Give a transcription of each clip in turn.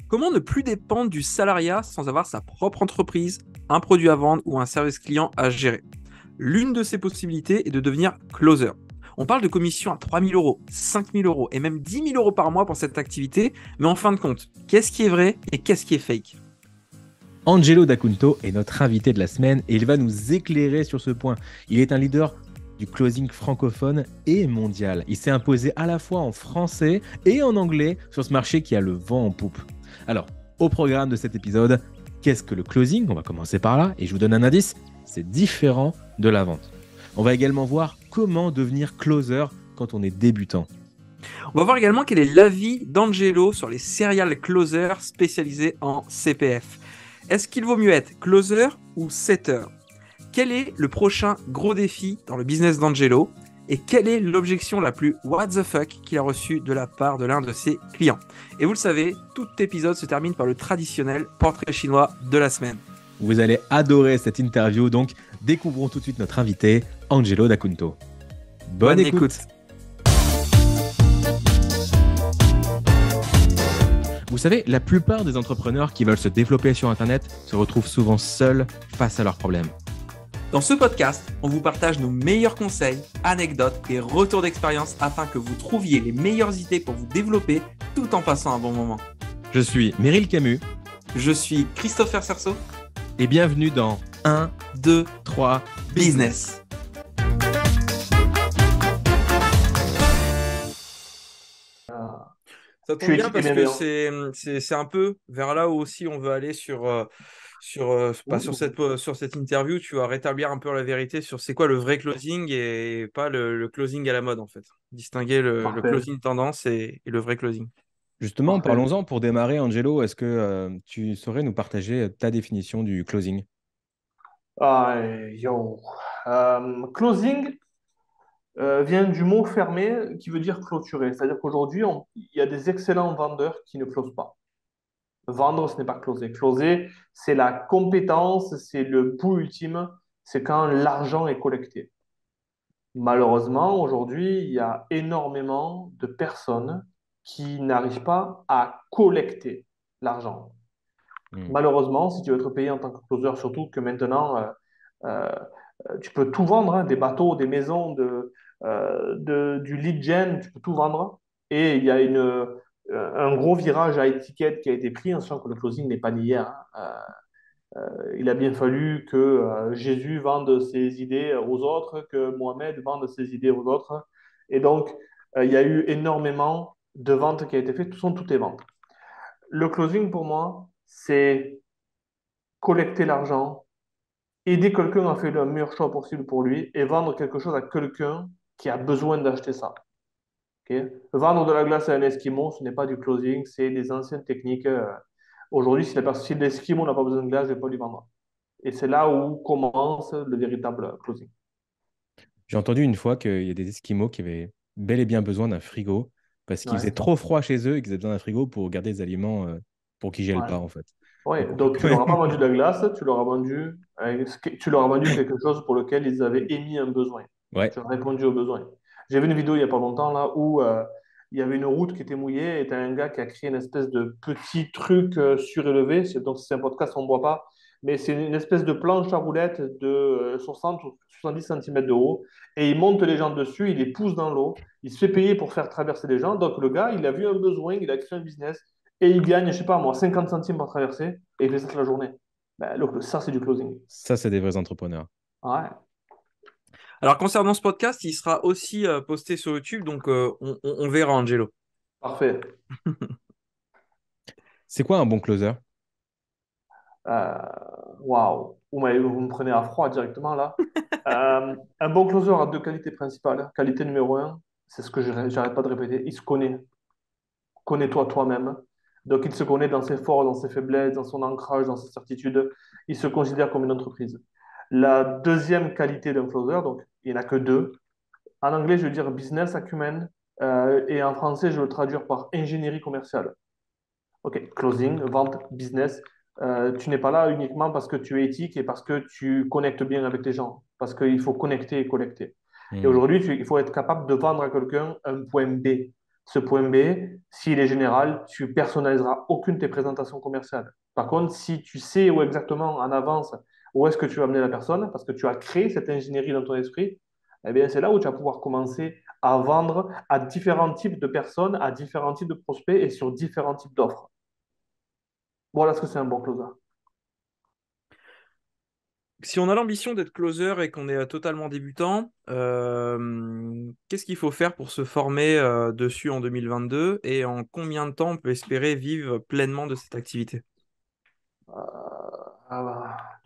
Comment ne plus dépendre du salariat sans avoir sa propre entreprise, un produit à vendre ou un service client à gérer? L'une de ces possibilités est de devenir closer. On parle de commissions à 3 000 euros, 5 000 euros et même 10 000 euros par mois pour cette activité, mais en fin de compte, qu'est-ce qui est vrai et qu'est-ce qui est fake? Angelo D'Acunto est notre invité de la semaine et il va nous éclairer sur ce point. Il est un leader du closing francophone et mondial. Il s'est imposé à la fois en français et en anglais sur ce marché qui a le vent en poupe. Alors, au programme de cet épisode, qu'est-ce que le closing? On va commencer par là et je vous donne un indice, c'est différent de la vente. On va également voir comment devenir closer quand on est débutant. On va voir également quel est l'avis d'Angelo sur les serial closers spécialisés en CPF. Est-ce qu'il vaut mieux être closer ou setter? Quel est le prochain gros défi dans le business d'Angelo? Et quelle est l'objection la plus what the fuck qu'il a reçue de la part de l'un de ses clients? Et vous le savez, tout épisode se termine par le traditionnel portrait chinois de la semaine. Vous allez adorer cette interview, donc découvrons tout de suite notre invité, Angelo D'Acunto. Bonne écoute. Vous savez, la plupart des entrepreneurs qui veulent se développer sur Internet se retrouvent souvent seuls face à leurs problèmes. Dans ce podcast, on vous partage nos meilleurs conseils, anecdotes et retours d'expérience afin que vous trouviez les meilleures idées pour vous développer tout en passant un bon moment. Je suis Meryl Camus Je suis Christopher Cerceau. et bienvenue dans 1, 2, 3 Business. Ça tombe bien parce que c'est un peu vers là où aussi on veut aller sur cette interview. Tu vas rétablir un peu la vérité sur c'est quoi le vrai closing et pas le closing à la mode en fait. Distinguer le Parfait, closing tendance et le vrai closing. Justement, parfait. parlons-en pour démarrer, Angelo. Est-ce que tu saurais nous partager ta définition du closing? Yo. Closing vient du mot fermé qui veut dire clôturer. C'est-à-dire qu'aujourd'hui, il y a des excellents vendeurs qui ne closent pas. Vendre, ce n'est pas closer. Closer, c'est la compétence, c'est le bout ultime, c'est quand l'argent est collecté. Malheureusement, aujourd'hui, il y a énormément de personnes qui n'arrivent pas à collecter l'argent. Hmm. Malheureusement, si tu veux être payé en tant que closer, surtout que maintenant, euh, tu peux tout vendre, hein, des bateaux, des maisons, du lead gen, tu peux tout vendre. Et il y a un gros virage à étiquette qui a été pris, en sachant que le closing n'est pas d'hier, hein. Il a bien fallu que Jésus vende ses idées aux autres, que Mohamed vende ses idées aux autres. Et donc, il y a eu énormément de ventes qui ont été faites, toutes les ventes. Le closing, pour moi, c'est collecter l'argent, aider quelqu'un à faire le meilleur choix possible pour lui et vendre quelque chose à quelqu'un qui a besoin d'acheter ça. Ok. Vendre de la glace à un Esquimau, ce n'est pas du closing, c'est des anciennes techniques. Aujourd'hui, si l'Esquimau n'a pas besoin de glace, je ne vais pas lui vendre. Et c'est là où commence le véritable closing. J'ai entendu une fois qu'il y a des Esquimaux qui avaient bel et bien besoin d'un frigo parce qu'il faisait Ouais, trop froid chez eux et qu'ils avaient besoin d'un frigo pour garder des aliments pour qu'ils gèlent ouais. pas, en fait. Ouais, Donc, on peut donc quand tu leur as pas même... vendu de la glace, tu leur as vendu quelque chose pour lequel ils avaient émis un besoin. Ouais. Tu as répondu au besoin. J'ai vu une vidéo il n'y a pas longtemps là où il y avait une route qui était mouillée et tu as un gars qui a créé une espèce de petit truc surélevé. Donc c'est un podcast, on ne voit pas, mais c'est une espèce de planche à roulettes de 60 ou 70 cm de haut et il monte les gens dessus, il les pousse dans l'eau, il se fait payer pour faire traverser les gens. Donc le gars, il a vu un besoin, il a créé un business et il gagne, je sais pas moi, 50 centimes par traversée et il fait ça toute la journée. Ben, ça, c'est du closing. Ça, c'est des vrais entrepreneurs. Ouais, Alors concernant ce podcast, il sera aussi posté sur YouTube, donc on verra Angelo. parfait. C'est quoi un bon closer? Euh, Waouh, vous me prenez à froid directement là. Un bon closer a deux qualités principales. Qualité numéro un, c'est ce que j'arrête pas de répéter, il se connaît. Connais-toi toi-même. Donc, il se connaît dans ses forces, dans ses faiblesses, dans son ancrage, dans ses certitudes. Il se considère comme une entreprise. La deuxième qualité d'un closer, donc il n'y en a que deux. En anglais, je veux dire business acumen, et en français, je vais le traduire par ingénierie commerciale. OK, closing, vente, business. Tu n'es pas là uniquement parce que tu es éthique et parce que tu connectes bien avec les gens, parce qu'il faut connecter et collecter. Et Hmm. aujourd'hui, il faut être capable de vendre à quelqu'un un point B. Ce point B, s'il est général, tu personnaliseras aucune de tes présentations commerciales. Par contre, si tu sais où exactement en avance où est-ce que tu vas amener la personne, parce que tu as créé cette ingénierie dans ton esprit, eh bien, c'est là où tu vas pouvoir commencer à vendre à différents types de personnes, à différents types de prospects et sur différents types d'offres. Voilà ce que c'est un bon closer. Si on a l'ambition d'être closer et qu'on est totalement débutant, qu'est-ce qu'il faut faire pour se former dessus en 2022 et en combien de temps on peut espérer vivre pleinement de cette activité?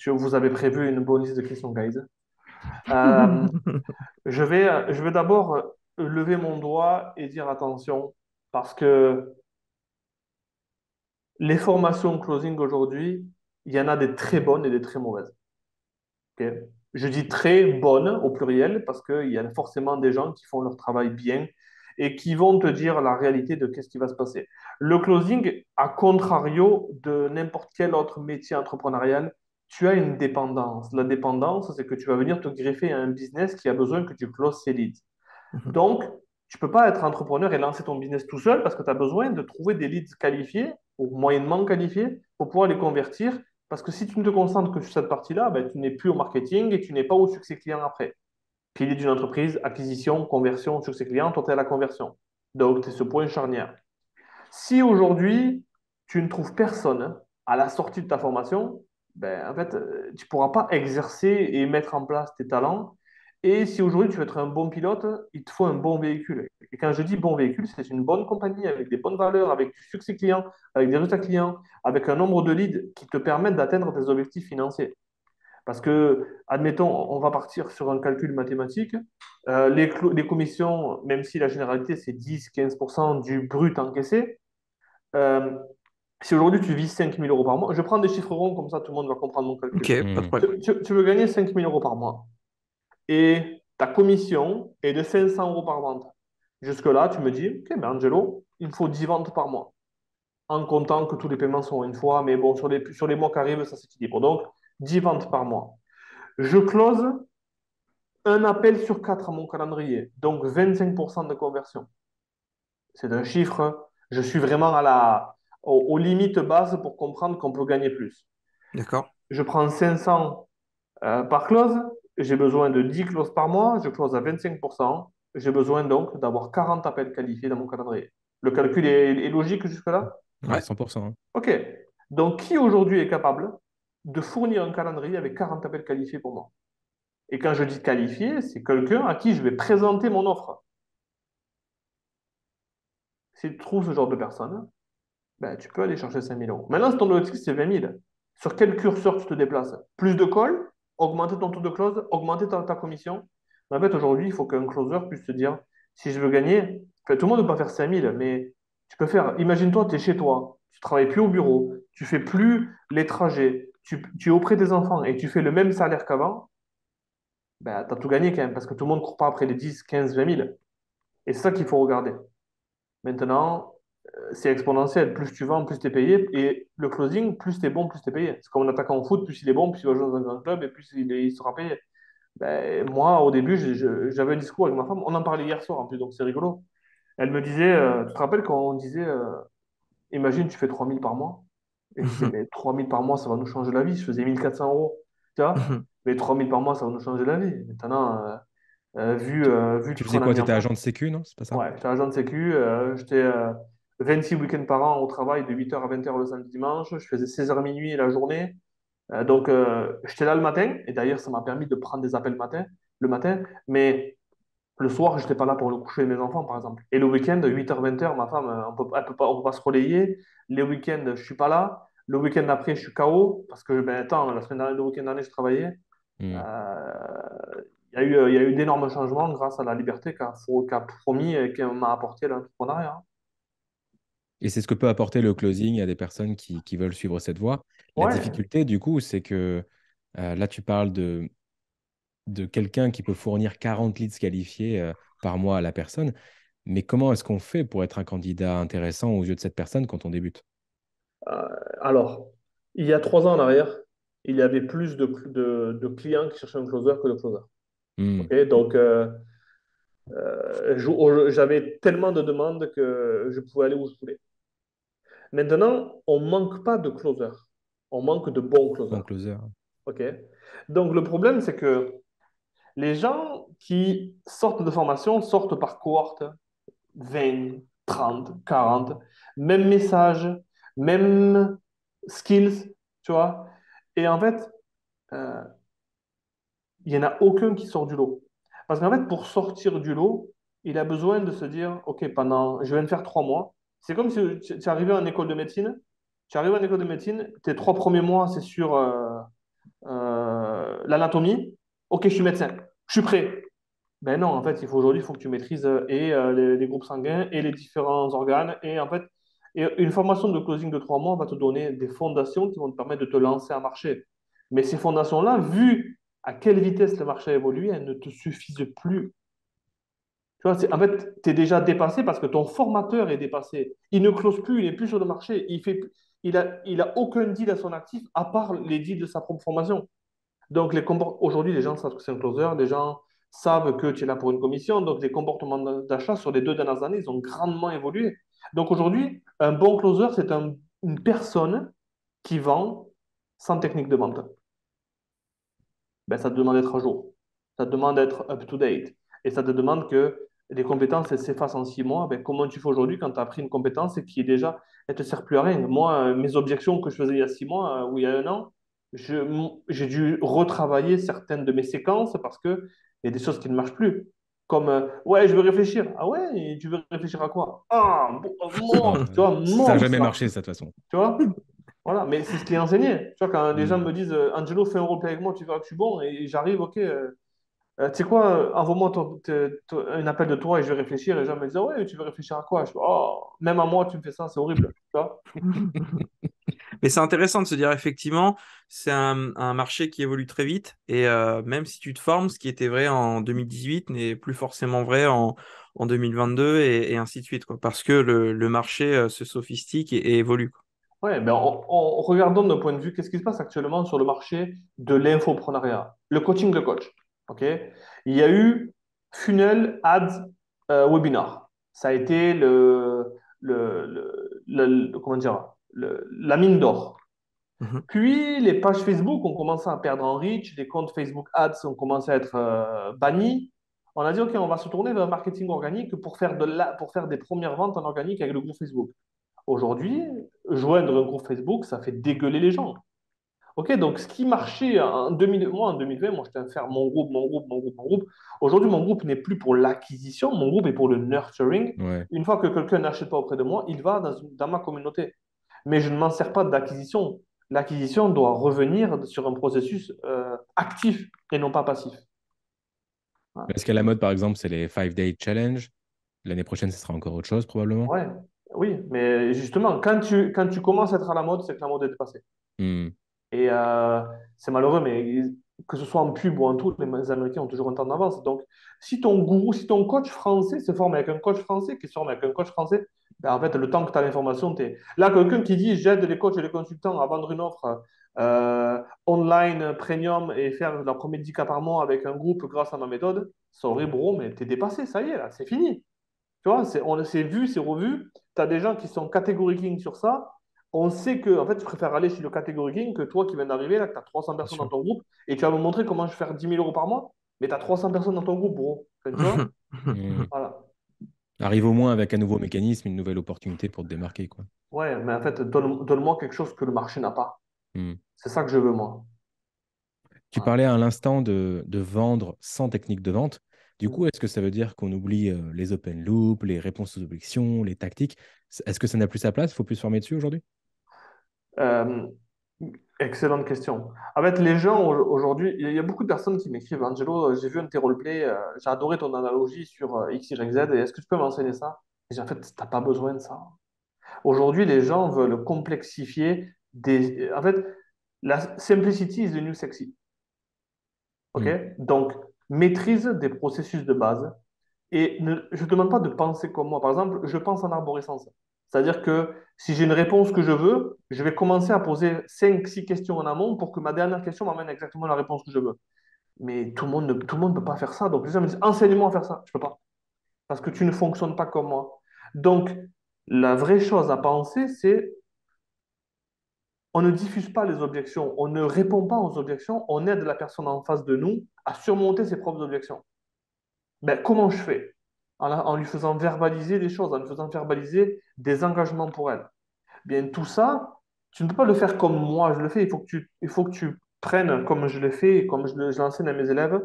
Vous avez prévu une bonne liste de questions, guys. Euh, je vais d'abord lever mon doigt et dire attention, parce que les formations closing aujourd'hui, il y en a des très bonnes et des très mauvaises. Ok. Je dis très bonnes au pluriel parce qu'il y a forcément des gens qui font leur travail bien et qui vont te dire la réalité de qu'est-ce qui va se passer. Le closing, à contrario de n'importe quel autre métier entrepreneurial, tu as une dépendance. La dépendance, c'est que tu vas venir te greffer à un business qui a besoin que tu closes ses leads. Mhm. Donc, tu ne peux pas être entrepreneur et lancer ton business tout seul parce que tu as besoin de trouver des leads qualifiés ou moyennement qualifiés pour pouvoir les convertir. Parce que si tu ne te concentres que sur cette partie-là, ben, tu n'es plus au marketing et tu n'es pas au succès client après. Pilier d'une entreprise, acquisition, conversion, succès client, toi, tu es à la conversion. Donc, tu es ce point charnière. Si aujourd'hui, tu ne trouves personne à la sortie de ta formation, ben, en fait, tu ne pourras pas exercer et mettre en place tes talents. Et si aujourd'hui tu veux être un bon pilote, il te faut un bon véhicule. Et quand je dis bon véhicule, c'est une bonne compagnie avec des bonnes valeurs, avec du succès client, avec des résultats clients, avec un nombre de leads qui te permettent d'atteindre tes objectifs financiers. Parce que, admettons, on va partir sur un calcul mathématique. Les commissions, même si la généralité c'est 10-15% du brut encaissé, euh, si aujourd'hui tu vises 5 000 € par mois, je prends des chiffres ronds comme ça tout le monde va comprendre mon Ok, calcul. pas de Hmm. problème. Tu veux gagner 5 000 € par mois et ta commission est de 500 € par vente. Jusque-là, tu me dis, ok, mais Angelo, il me faut 10 ventes par mois, en comptant que tous les paiements sont une fois, mais bon, sur les mois qui arrivent, ça s'équilibre. Donc, 10 ventes par mois. Je close un appel sur 4 à mon calendrier, donc 25% de conversion. C'est un chiffre, je suis vraiment aux limites basses pour comprendre qu'on peut gagner plus. D'accord. Je prends 500 par close, j'ai besoin de 10 clauses par mois, je close à 25%, j'ai besoin donc d'avoir 40 appels qualifiés dans mon calendrier. Le calcul est logique jusque-là? À Ouais. 100%. Hein. OK. Donc, qui aujourd'hui est capable de fournir un calendrier avec 40 appels qualifiés pour moi? Et quand je dis qualifié, c'est quelqu'un à qui je vais présenter mon offre. Si tu trouves ce genre de personne, ben, tu peux aller chercher 5 000 €. Maintenant, si ton objectif, c'est 20 000, sur quel curseur tu te déplaces? Plus de calls, augmenter ton taux de close, augmenter ta commission. Mais en fait, aujourd'hui, il faut qu'un closer puisse te dire, si je veux gagner, enfin, tout le monde ne peut pas faire 5 000, mais tu peux faire, imagine-toi, tu es chez toi, tu travailles plus au bureau, tu fais plus les trajets, tu es auprès des enfants et tu fais le même salaire qu'avant, ben, tu as tout gagné quand même, parce que tout le monde ne court pas après les 10, 15, 20 000. Et c'est ça qu'il faut regarder. Maintenant, c'est exponentiel. Plus tu vends, plus tu es payé. Et le closing, plus tu es bon, plus tu es payé. C'est comme un attaquant au foot, plus il est bon, plus il va jouer dans un grand club et plus il sera payé. Ben, moi, au début, j'avais un discours avec ma femme. On en parlait hier soir en plus, donc c'est rigolo. Elle me disait, tu te rappelles quand on disait, imagine, tu fais 3 000 par mois. Et je disais, Mhm. mais 3 000 par mois, ça va nous changer la vie. Je faisais 1 400 €. Tu vois? Mhm. Mais 3 000 par mois, ça va nous changer la vie. Maintenant, Tu, vu tu tout ce faisais qu'on a quoi? mis Tu en étais place. agent de sécu, non? C'est pas ça? Ouais, j'étais agent de sécu, j'étais 26 week-ends par an au travail de 8h à 20h le samedi dimanche, je faisais 16h minuit la journée. Donc j'étais là le matin et d'ailleurs ça m'a permis de prendre des appels le matin, mais le soir je n'étais pas là pour le coucher de mes enfants par exemple. Et le week-end 8h 20h ma femme on peut pas se relayer. Les week-ends je suis pas là. Le week-end après je suis KO parce que ben attends, la semaine dernière, le week-end dernier je travaillais. Hmm. Il y a eu d'énormes changements grâce à la liberté qu'a promis et que m'a apporté l'entrepreneuriat. Et c'est ce que peut apporter le closing à des personnes qui veulent suivre cette voie. La Ouais. difficulté, du coup, c'est que là, tu parles de quelqu'un qui peut fournir 40 leads qualifiés par mois à la personne. Mais comment est-ce qu'on fait pour être un candidat intéressant aux yeux de cette personne quand on débute? Alors, il y a 3 ans en arrière, il y avait plus de clients qui cherchaient un closer que de closers. Hmm. Ok. Donc, J'avais tellement de demandes que je pouvais aller où je voulais. Maintenant, on ne manque pas de closers. On manque de bons Bon closers. closer. OK? Donc, le problème, c'est que les gens qui sortent de formation sortent par cohorte, 20, 30, 40, même message, même skills, tu vois. Et en fait, euh, il n'y en a aucun qui sort du lot. Parce qu'en fait, pour sortir du lot, il a besoin de se dire, OK, je vais me faire 3 mois. C'est comme si tu es arrivé en école de médecine. Tu arrives en école de médecine, tes 3 premiers mois, c'est sur l'anatomie. OK, je suis médecin. Je suis prêt. Ben non, en fait, aujourd'hui, il faut que tu maîtrises les groupes sanguins et les différents organes. Et en fait, une formation de closing de 3 mois va te donner des fondations qui vont te permettre de te lancer à marché. Mais ces fondations-là, vu à quelle vitesse le marché a évolué, elles ne te suffisent plus. Tu vois, en fait, tu es déjà dépassé parce que ton formateur est dépassé. Il ne close plus, il n'est plus sur le marché. Il a aucun deal à son actif à part les deals de sa propre formation. Donc, aujourd'hui, les gens savent que c'est un closer, les gens savent que tu es là pour une commission. Donc, les comportements d'achat sur les 2 dernières années, ils ont grandement évolué. Donc, aujourd'hui, un bon closer, c'est une personne qui vend sans technique de vente. Ben, ça te demande d'être à jour. Ça te demande d'être up-to-date. Et ça te demande que les compétences elles s'effacent en 6 mois. Ben, comment tu fais aujourd'hui quand tu as appris une compétence et qui est déjà, elle ne te sert plus à rien? Moi, mes objections que je faisais il y a 6 mois ou il y a un an, j'ai dû retravailler certaines de mes séquences parce qu'il y a des choses qui ne marchent plus. Comme, ouais, je veux réfléchir. Ah ouais, et tu veux réfléchir à quoi? Ah, Ouais, mort, tu vois, ça n'a mort jamais ça. marché, ça, de toute façon. Tu vois? Voilà, mais c'est ce qui est enseigné. Tu vois, quand les gens Hmm. me disent Angelo, fais un roleplay avec moi, tu verras que je suis bon, et j'arrive, ok, tu sais quoi, envoie-moi un appel de toi et je vais réfléchir. Et les gens me disent, ah ouais, tu veux réfléchir à quoi? Je fais, oh, même à moi, tu me fais ça, c'est horrible. Tu vois. Mais c'est intéressant de se dire effectivement, c'est un marché qui évolue très vite et même si tu te formes, ce qui était vrai en 2018 n'est plus forcément vrai en 2022 et ainsi de suite, quoi, parce que le marché se sophistique et évolue, quoi. Ouais, ben regardons d'un point de vue, qu'est-ce qui se passe actuellement sur le marché de l'infoprenariat, le coaching de coach. Ok. Il y a eu Funnel Ads Webinar. Ça a été comment dire, la mine d'or. Mhm. Puis les pages Facebook ont commencé à perdre en reach, les comptes Facebook Ads ont commencé à être bannis. On a dit, OK, on va se tourner vers le marketing organique pour faire des premières ventes en organique avec le groupe Facebook. Aujourd'hui, joindre un groupe Facebook, ça fait dégueuler les gens. OK, donc ce qui marchait moi, en 2020, moi, j'étais à faire mon groupe, mon groupe, mon groupe, mon groupe. Aujourd'hui, mon groupe n'est plus pour l'acquisition, mon groupe est pour le nurturing. Ouais. Une fois que quelqu'un n'achète pas auprès de moi, il va dans ma communauté. Mais je ne m'en sers pas d'acquisition. L'acquisition doit revenir sur un processus actif et non pas passif. Voilà. Parce qu'à la mode, par exemple, c'est les 5 Day Challenge. L'année prochaine, ce sera encore autre chose, probablement. Ouais, oui, mais justement, quand tu commences à être à la mode, c'est que la mode est dépassée. Hmm. Et c'est malheureux, mais que ce soit en pub ou en tout, les Américains ont toujours un temps d'avance. Donc, si ton gourou, si ton coach français se forme avec un coach français qui se forme avec un coach français, ben, en fait, le temps que tu as l'information, tu es... Là, quelqu'un qui dit j'aide les coachs et les consultants à vendre une offre online premium et faire leur premier 10 cas par mois avec un groupe grâce à ma méthode, sorry bro, mais t'es dépassé, ça y est, là, c'est fini. Tu vois, on s'est vu, c'est revu. Tu as des gens qui sont catégorie king sur ça. On sait que, en fait, je préfère aller chez le catégorie king que toi qui viens d'arriver, là, que tu as 300 Bien personnes dans sûr. ton groupe et tu vas me montrer comment je vais faire 10 000 € par mois, mais tu as 300 personnes dans ton groupe, bro. Enfin, tu vois? Hmm. Voilà. Arrive au moins avec un nouveau mécanisme, une nouvelle opportunité pour te démarquer, quoi. Ouais, mais en fait, donne-moi quelque chose que le marché n'a pas. Hmm. C'est ça que je veux, moi. Tu Voilà. parlais à l'instant de vendre sans technique de vente. Du coup, est-ce que ça veut dire qu'on oublie les open loops, les réponses aux objections, les tactiques? Est-ce que ça n'a plus sa place? Il faut plus se former dessus aujourd'hui? Euh, excellente question. En fait, les gens aujourd'hui, il y a beaucoup de personnes qui m'écrivent, Angelo, j'ai vu un de tes roleplays, j'ai adoré ton analogie sur X, Y, Z, et est-ce que tu peux m'enseigner ça? Et j'ai en fait, tu n'as pas besoin de ça. Aujourd'hui, les gens veulent complexifier En fait, la simplicity is the new sexy. OK? Hmm. Donc, maîtrise des processus de base. Et je ne te demande pas de penser comme moi. Par exemple, je pense en arborescence. C'est-à-dire que si j'ai une réponse que je veux, je vais commencer à poser 5, 6 questions en amont pour que ma dernière question m'amène exactement la réponse que je veux. Mais tout le monde ne peut pas faire ça. Donc, les gens me disent, enseigne-moi à faire ça. Je ne peux pas. parce que tu ne fonctionnes pas comme moi. Donc, la vraie chose à penser, c'est on ne diffuse pas les objections, on ne répond pas aux objections, on aide la personne en face de nous à surmonter ses propres objections. Ben, comment je fais? En lui faisant verbaliser des choses, en lui faisant verbaliser des engagements pour elle. Bien, tout ça, tu ne peux pas le faire comme moi je le fais. Il faut que tu prennes comme je le fais, et comme je l'enseigne à mes élèves.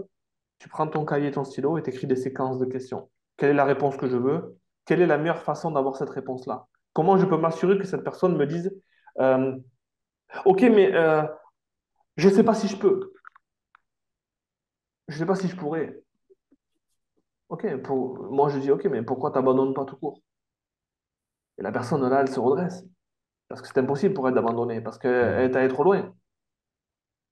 Tu prends ton cahier et ton stylo et tu écris des séquences de questions. Quelle est la réponse que je veux? Quelle est la meilleure façon d'avoir cette réponse-là? Comment je peux m'assurer que cette personne me dise, euh, OK, mais je ne sais pas si je peux, je ne sais pas si je pourrais. OK, moi je dis, OK, mais pourquoi tu n'abandonnes pas tout court? Et la personne là, elle se redresse. Parce que c'est impossible pour elle d'abandonner, parce qu'elle Hmm. est allée trop loin.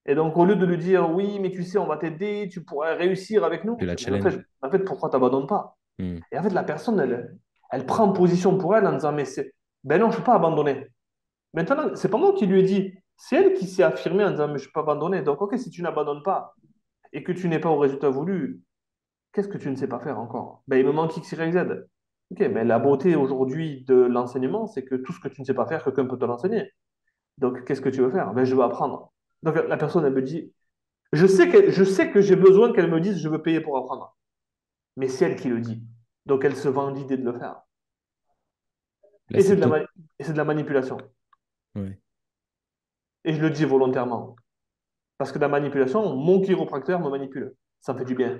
Et donc, au lieu de lui dire, oui, mais tu sais, on va t'aider, tu pourrais réussir avec nous, Tu la mais challenge. en fait pourquoi tu n'abandonnes pas? Hmm. Et en fait, la personne, elle prend position pour elle en disant, mais ben non, je ne peux pas abandonner. Maintenant, c'est pas moi qui lui ai dit, c'est elle qui s'est affirmée en disant, mais je ne peux pas abandonner. Donc, OK, si tu n'abandonnes pas et que tu n'es pas au résultat voulu, qu'est-ce que tu ne sais pas faire encore? Ben, il me manque X, Y, Z. OK, mais la beauté aujourd'hui de l'enseignement, c'est que tout ce que tu ne sais pas faire, quelqu'un peut te l'enseigner. Donc, qu'est-ce que tu veux faire? Ben, je veux apprendre. Donc, la personne, elle me dit, je sais que j'ai besoin qu'elle me dise, je veux payer pour apprendre. Mais c'est elle qui le dit. Donc, elle se vend l'idée de le faire. Là, Et c'est tout. et c'est de la manipulation. Ouais. Et je le dis volontairement. Parce que la manipulation, mon chiropracteur me manipule. Ça me fait du bien.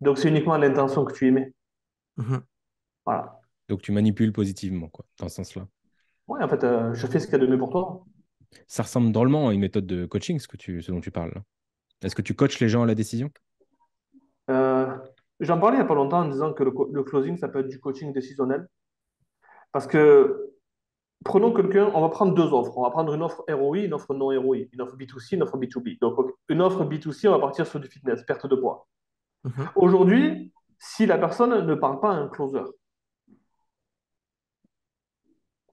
Donc, c'est uniquement l'intention que tu émets. Mhm. Voilà. Donc, tu manipules positivement, quoi, dans ce sens-là. Ouais, en fait, je fais ce qu'il y a de mieux pour toi. Ça ressemble drôlement à une méthode de coaching, ce dont tu parles, là. Est-ce que tu coaches les gens à la décision? Euh, J'en parlais il n'y a pas longtemps en disant que le closing, ça peut être du coaching décisionnel. Parce que prenons quelqu'un, on va prendre deux offres. On va prendre une offre ROI, une offre non ROI, une offre B2C, une offre B2B. Donc, une offre B2C, on va partir sur du fitness, perte de poids. Mhm. Aujourd'hui, si la personne ne parle pas à un closer,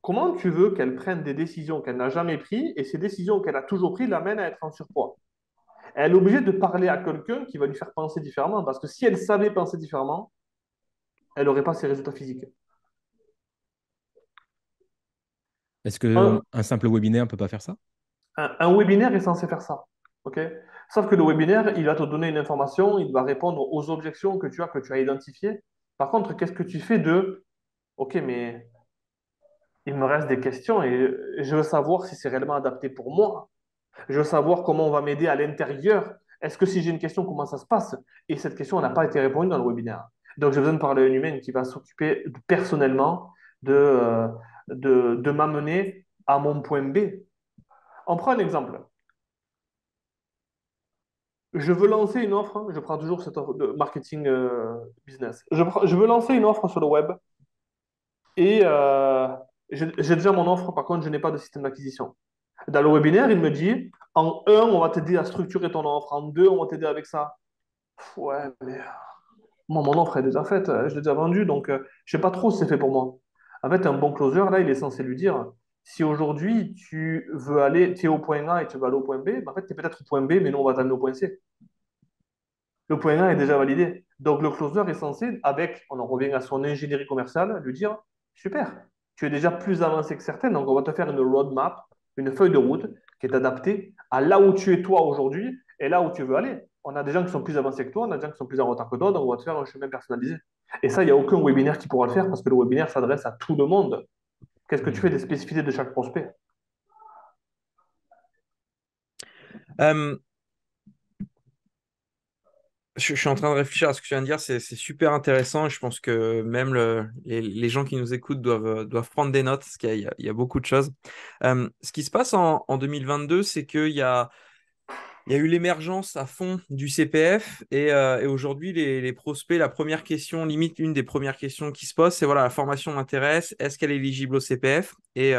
comment tu veux qu'elle prenne des décisions qu'elle n'a jamais prises et ces décisions qu'elle a toujours prises l'amènent à être en surpoids? Elle est obligée de parler à quelqu'un qui va lui faire penser différemment parce que si elle savait penser différemment, elle n'aurait pas ses résultats physiques. Est-ce que Un, un simple webinaire ne peut pas faire ça? un webinaire est censé faire ça. OK? Sauf que le webinaire, il va te donner une information, il va répondre aux objections que tu as identifiées. Par contre, qu'est-ce que tu fais de OK, mais il me reste des questions et je veux savoir si c'est réellement adapté pour moi. Je veux savoir comment on va m'aider à l'intérieur. Est-ce que si j'ai une question, comment ça se passe? Et cette question n'a pas été répondue dans le webinaire. Donc, j'ai besoin de parler à une humaine qui va s'occuper personnellement de m'amener à mon point B. On prend un exemple. Je veux lancer une offre, hein, je prends toujours cette offre de marketing business. Je veux lancer une offre sur le web et j'ai déjà mon offre, par contre, je n'ai pas de système d'acquisition. Dans le webinaire, il me dit, en un, on va t'aider à structurer ton offre, en deux, on va t'aider avec ça. Ouais, mais moi, mon offre est déjà faite, je l'ai déjà vendue, donc je ne sais pas trop si c'est fait pour moi. En fait, un bon closer, là, il est censé lui dire, si aujourd'hui tu veux aller, tu es au point A et tu veux aller au point B, ben, en fait, tu es peut-être au point B, mais nous, on va t'amener au point C. Le point A est déjà validé. Donc, le closer est censé, avec, on en revient à son ingénierie commerciale, lui dire, super, tu es déjà plus avancé que certaines, donc on va te faire une roadmap, une feuille de route qui est adaptée à là où tu es toi aujourd'hui et là où tu veux aller. On a des gens qui sont plus avancés que toi, on a des gens qui sont plus en retard que toi, donc on va te faire un chemin personnalisé. Et ça, il n'y a aucun webinaire qui pourra le faire parce que le webinaire s'adresse à tout le monde. Qu'est-ce que tu fais Hmm. des spécificités de chaque prospect? Euh, je suis en train de réfléchir à ce que tu viens de dire, c'est super intéressant. Je pense que même les gens qui nous écoutent doivent prendre des notes, parce qu'il y a beaucoup de choses. Ce qui se passe en 2022, c'est il y a eu l'émergence à fond du CPF et aujourd'hui, les prospects, la première question, limite une des premières questions qui se posent, c'est voilà, la formation m'intéresse, est-ce qu'elle est éligible au CPF? Et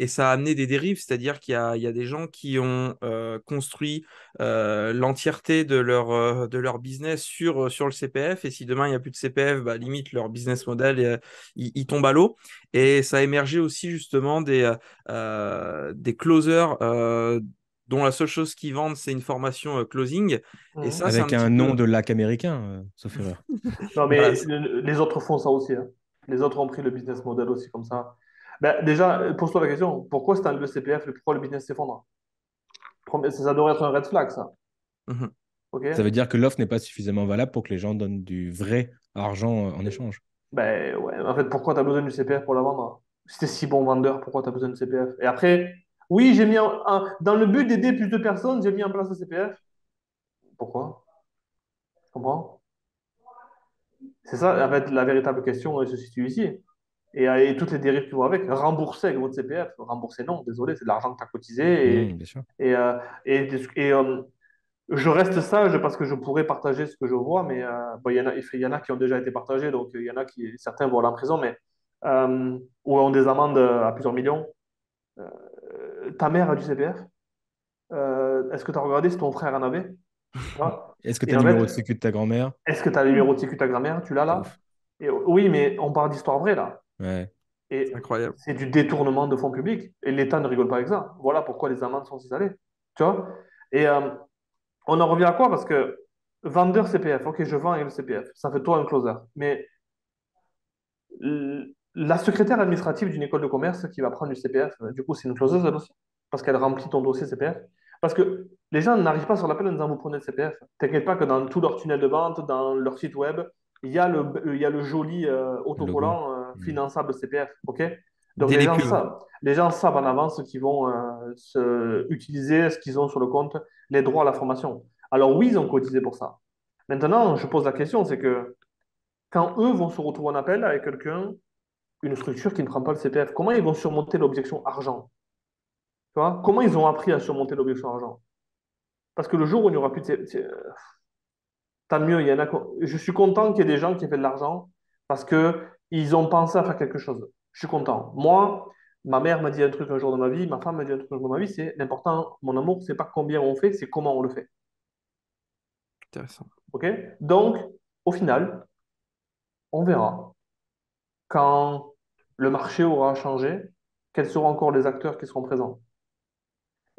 ça a amené des dérives, c'est-à-dire qu'il y a des gens qui ont construit l'entièreté de leur business sur le CPF et si demain il n'y a plus de CPF, bah, limite leur business model il tombe à l'eau. Et ça a émergé aussi justement des closers dont la seule chose qu'ils vendent, c'est une formation closing. Et Mhm. ça, c'est un Avec petit un nom peu. de lac américain, sauf erreur. Non, Voilà. mais les autres font ça aussi, hein. Les autres ont pris le business model aussi comme ça. Ben, déjà, pose-toi la question, pourquoi c'est un le CPF et pourquoi le business s'effondre? Ça devrait être un red flag, ça. Mhm. Ça veut OK? dire que l'offre n'est pas suffisamment valable pour que les gens donnent du vrai argent en échange. Ben ouais, en fait, pourquoi tu as besoin du CPF pour la vendre? Si t'es si bon vendeur, pourquoi tu as besoin du CPF? Et après, oui, dans le but d'aider plus de personnes, j'ai mis en place le CPF. Pourquoi? Tu comprends? C'est ça, en fait, la véritable question elle se situe ici. Et toutes les dérives qui vont avec. Rembourser avec votre CPF. Rembourser, non, désolé, c'est de l'argent que tu as cotisé. Bien sûr. Et, euh, et je reste sage parce que je pourrais partager ce que je vois, mais bon, il y en a qui ont déjà été partagés, donc il y en a qui, certains vont aller en prison, mais ou ont des amendes à plusieurs millions. Ta mère a du CPF. Est-ce que tu as regardé si ton frère en avait? Tu vois. Est-ce que tu Et as le en numéro de fait, sécu de ta grand-mère? est-ce que tu as le numéro de sécu de ta grand-mère? Tu l'as Pas là? ouf. Et, oui, mais on parle d'histoire vraie là. Ouais. C'est Et incroyable. c'est du détournement de fonds publics. Et l'État ne rigole pas avec ça. Voilà pourquoi les amendes sont si salées. Tu vois? Et on en revient à quoi? Parce que vendeur CPF, ok, je vends avec le CPF. Ça fait toi un closer. Mais la secrétaire administrative d'une école de commerce qui va prendre du CPF, du coup, c'est une closeuse elle aussi. Parce qu'elle remplit ton dossier CPF. Parce que les gens n'arrivent pas sur l'appel en disant vous prenez le CPF. T'inquiète pas que dans tout leur tunnel de vente, dans leur site web, il y a le joli Le logo. autocollant Mm. finançable CPF. OK? Donc Dès les pubs. les gens savent en avance qu'ils vont utiliser ce qu'ils ont sur le compte, les droits à la formation. Alors oui, ils ont cotisé pour ça. Maintenant, je pose la question, c'est que quand eux vont se retrouver en appel avec quelqu'un, une structure qui ne prend pas le CPF, comment ils vont surmonter l'objection argent? Tu vois? Comment ils ont appris à surmonter l'objection argent? Parce que le jour où il n'y aura plus de CPF, tant mieux, je suis content qu'il y ait des gens qui aient fait de l'argent parce qu'ils ont pensé à faire quelque chose. Je suis content. Moi, ma mère m'a dit un truc un jour dans ma vie, ma femme m'a dit un truc un jour dans ma vie, c'est l'important, mon amour, c'est pas combien on fait, c'est comment on le fait. Intéressant. OK? Donc, au final, on verra quand le marché aura changé, quels seront encore les acteurs qui seront présents.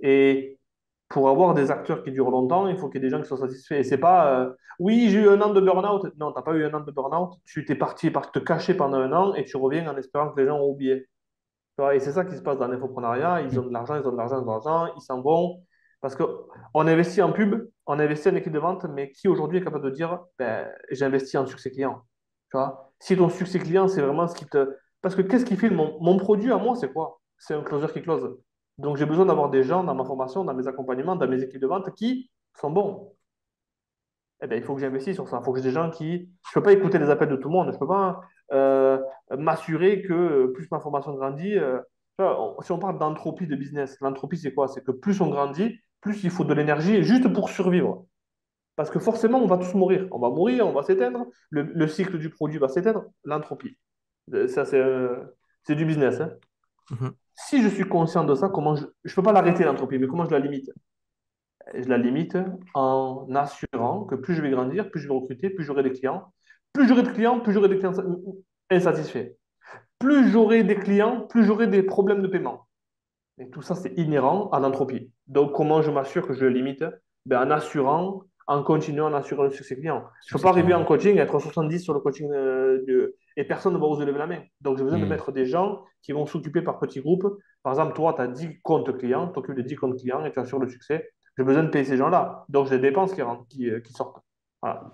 Et pour avoir des acteurs qui durent longtemps, il faut qu'il y ait des gens qui soient satisfaits. Et c'est pas, oui, j'ai eu un an de burn-out. Non, t'as pas eu un an de burn-out. Tu t'es parti par te cacher pendant un an et tu reviens en espérant que les gens ont oublié. Tu vois, et c'est ça qui se passe dans l'infoprenariat. Ils ont de l'argent, ils ont de l'argent, ils ont de l'argent, ils s'en vont. Parce qu'on investit en pub, on investit en équipe de vente, mais qui aujourd'hui est capable de dire, ben, j'ai investi en succès client. Tu vois, si ton succès client, c'est vraiment ce qui te. Parce que qu'est-ce qui fait mon produit à moi, c'est quoi? C'est un closer qui close. Donc j'ai besoin d'avoir des gens dans ma formation, dans mes accompagnements, dans mes équipes de vente qui sont bons. Eh bien, il faut que j'investisse sur ça. Il faut que j'ai des gens qui. Je ne peux pas écouter les appels de tout le monde. Je ne peux pas m'assurer que plus ma formation grandit. Tu vois, si on parle d'entropie de business, l'entropie, c'est quoi? C'est que plus on grandit, plus il faut de l'énergie juste pour survivre. Parce que forcément, on va tous mourir. On va mourir, on va s'éteindre. Le cycle du produit va s'éteindre. L'entropie. Ça, c'est du business, hein. Mhm. Si je suis conscient de ça, comment je ne peux pas l'arrêter, l'entropie, mais comment je la limite? Je la limite en assurant que plus je vais grandir, plus je vais recruter, plus j'aurai des clients. Plus j'aurai de clients, plus j'aurai des clients insatisfaits. Plus j'aurai des clients, plus j'aurai des problèmes de paiement. Et tout ça, c'est inhérent à l'entropie. Donc, comment je m'assure que je le limite? Ben, en assurant, en continuant à assurer le succès client. Je ne peux Succès pas arriver en client. coaching et être 70 sur le coaching et personne ne va oser lever la main. Donc, j'ai besoin de Hmm. mettre des gens qui vont s'occuper par petits groupes. Par exemple, toi, tu as 10 comptes clients, tu t'occupes de 10 comptes clients et tu assures le succès. J'ai besoin de payer ces gens-là. Donc, j'ai des dépenses qui, rentrent, qui sortent. Voilà.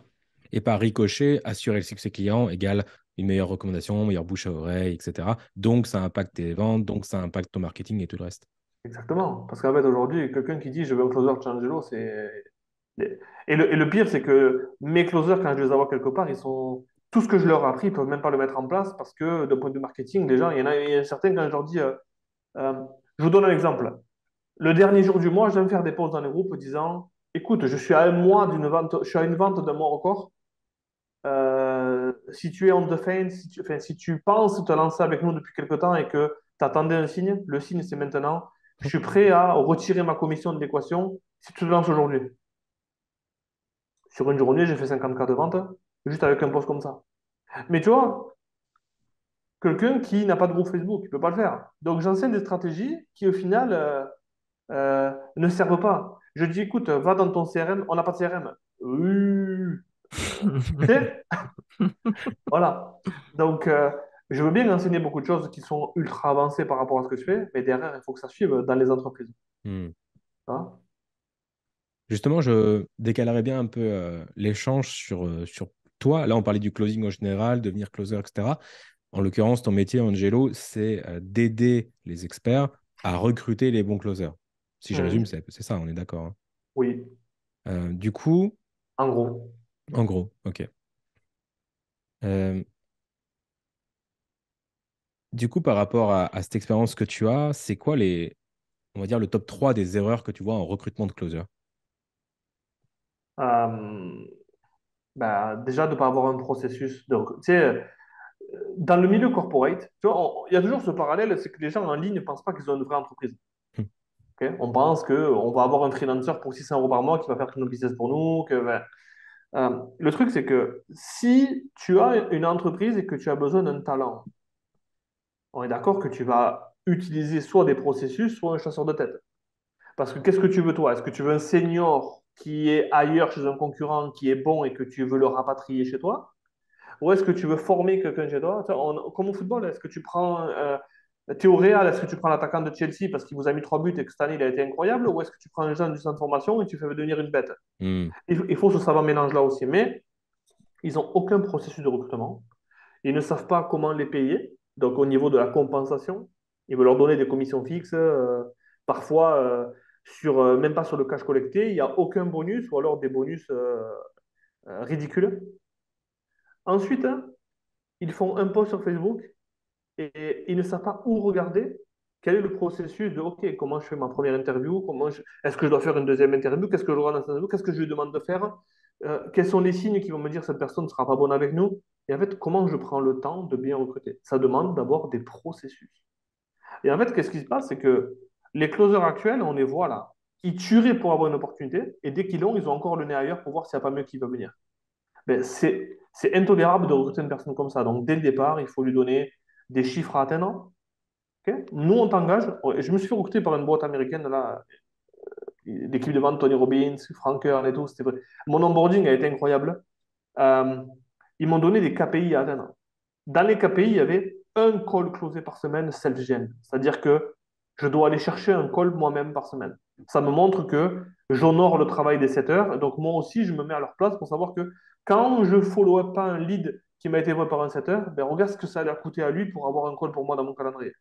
Et par ricochet, assurer le succès client égale une meilleure recommandation, meilleure bouche à oreille, etc. Donc, ça impacte tes ventes, donc ça impacte ton marketing et tout le reste. Exactement. Parce qu'en fait, aujourd'hui, quelqu'un qui dit je veux un closer de Angelo, c'est. Et le pire, c'est que mes closers, quand je les avoir quelque part, ils sont. Tout ce que je leur ai appris, ils ne peuvent même pas le mettre en place parce que, d'un point de vue marketing, les gens, il y en a certains, quand je leur dis. Euh, je vous donne un exemple. Le dernier jour du mois, je vais me faire des posts dans les groupes disant écoute, je suis à un mois d'une vente, je suis à une vente d'un mois record. Si tu es on the fence, enfin, si tu penses te lancer avec nous depuis quelque temps et que tu attendais un signe, le signe c'est maintenant. Je suis prêt à retirer ma commission de l'équation si tu te lances aujourd'hui. Sur une journée, j'ai fait 50 cas de vente juste avec un post comme ça. Mais tu vois, quelqu'un qui n'a pas de groupe Facebook, il ne peut pas le faire. Donc j'enseigne des stratégies qui au final ne servent pas. Je dis, écoute, va dans ton CRM, on n'a pas de CRM. Oui. Tu sais, voilà. Donc, je veux bien enseigner beaucoup de choses qui sont ultra avancées par rapport à ce que je fais, mais derrière, il faut que ça suive dans les entreprises. Hmm. Hein. Justement, je décalerais bien un peu l'échange sur toi. Là, on parlait du closing en général, devenir closer, etc. En l'occurrence, ton métier, Angelo, c'est d'aider les experts à recruter les bons closers. Si je résume, Mhm. c'est ça, on est d'accord, hein. Oui, Du coup, en gros. en gros, ok. Euh, du coup, par rapport à cette expérience que tu as, c'est quoi on va dire, le top 3 des erreurs que tu vois en recrutement de closer? Euh, bah, déjà, de ne pas avoir un processus de tu sais, dans le milieu corporate, tu vois, il y a toujours ce parallèle, c'est que les gens en ligne ne pensent pas qu'ils ont une vraie entreprise. Hmm. Ok. On pense qu'on va avoir un freelancer pour 600 € par mois qui va faire tout notre business pour nous. Ben, le truc, c'est que si tu as une entreprise et que tu as besoin d'un talent, on est d'accord que tu vas utiliser soit des processus, soit un chasseur de tête. Parce que qu'est-ce que tu veux toi? Est-ce que tu veux un senior qui est ailleurs chez un concurrent qui est bon et que tu veux le rapatrier chez toi? Ou est-ce que tu veux former quelqu'un chez toi? Tu vois, comme au football, est-ce que tu prends t'es au Real, est-ce que tu prends l'attaquant de Chelsea parce qu'il vous a mis 3 buts et que cette année il a été incroyable? Ou est-ce que tu prends un jeune du centre de formation et tu fais devenir une bête? Hmm. Il faut ce savant mélange là aussi. Mais ils n'ont aucun processus de recrutement. Ils ne savent pas comment les payer. Donc au niveau de la compensation, ils veulent leur donner des commissions fixes. Parfois, même pas sur le cash collecté, il n'y a aucun bonus ou alors des bonus ridicules. Ensuite, hein, ils font un post sur Facebook et ils ne savent pas où regarder. Quel est le processus de OK, comment je fais ma première interview? Est-ce que je dois faire une deuxième interview? Qu'est-ce que je regarde dans cette interview? Qu'est-ce que je lui demande de faire? Quels sont les signes qui vont me dire que cette personne ne sera pas bonne avec nous? Et en fait, comment je prends le temps de bien recruter? Ça demande d'abord des processus. Et en fait, qu'est-ce qui se passe? C'est que les closers actuels, on les voit là. Ils tueraient pour avoir une opportunité et dès qu'ils l'ont, ils ont encore le nez ailleurs pour voir s'il n'y a pas mieux qui va venir. Mais c'est intolérable de recruter une personne comme ça. Donc, dès le départ, il faut lui donner des chiffres à atteindre. Ok. Nous, on t'engage. Je me suis fait recruter par une boîte américaine, là, l'équipe de vente, Tony Robbins, Frank Kern et tout. C'était vrai. Mon onboarding a été incroyable. Euh, Ils m'ont donné des KPI à atteindre. Dans les KPI, il y avait un call closé par semaine self-gen. C'est-à-dire que je dois aller chercher un call moi-même par semaine. Ça me montre que j'honore le travail des setters. Donc, moi aussi, je me mets à leur place pour savoir que quand je follow-up pas un lead qui m'a été envoyé par un setter, ben, regarde ce que ça allait coûter à lui pour avoir un call pour moi dans mon calendrier.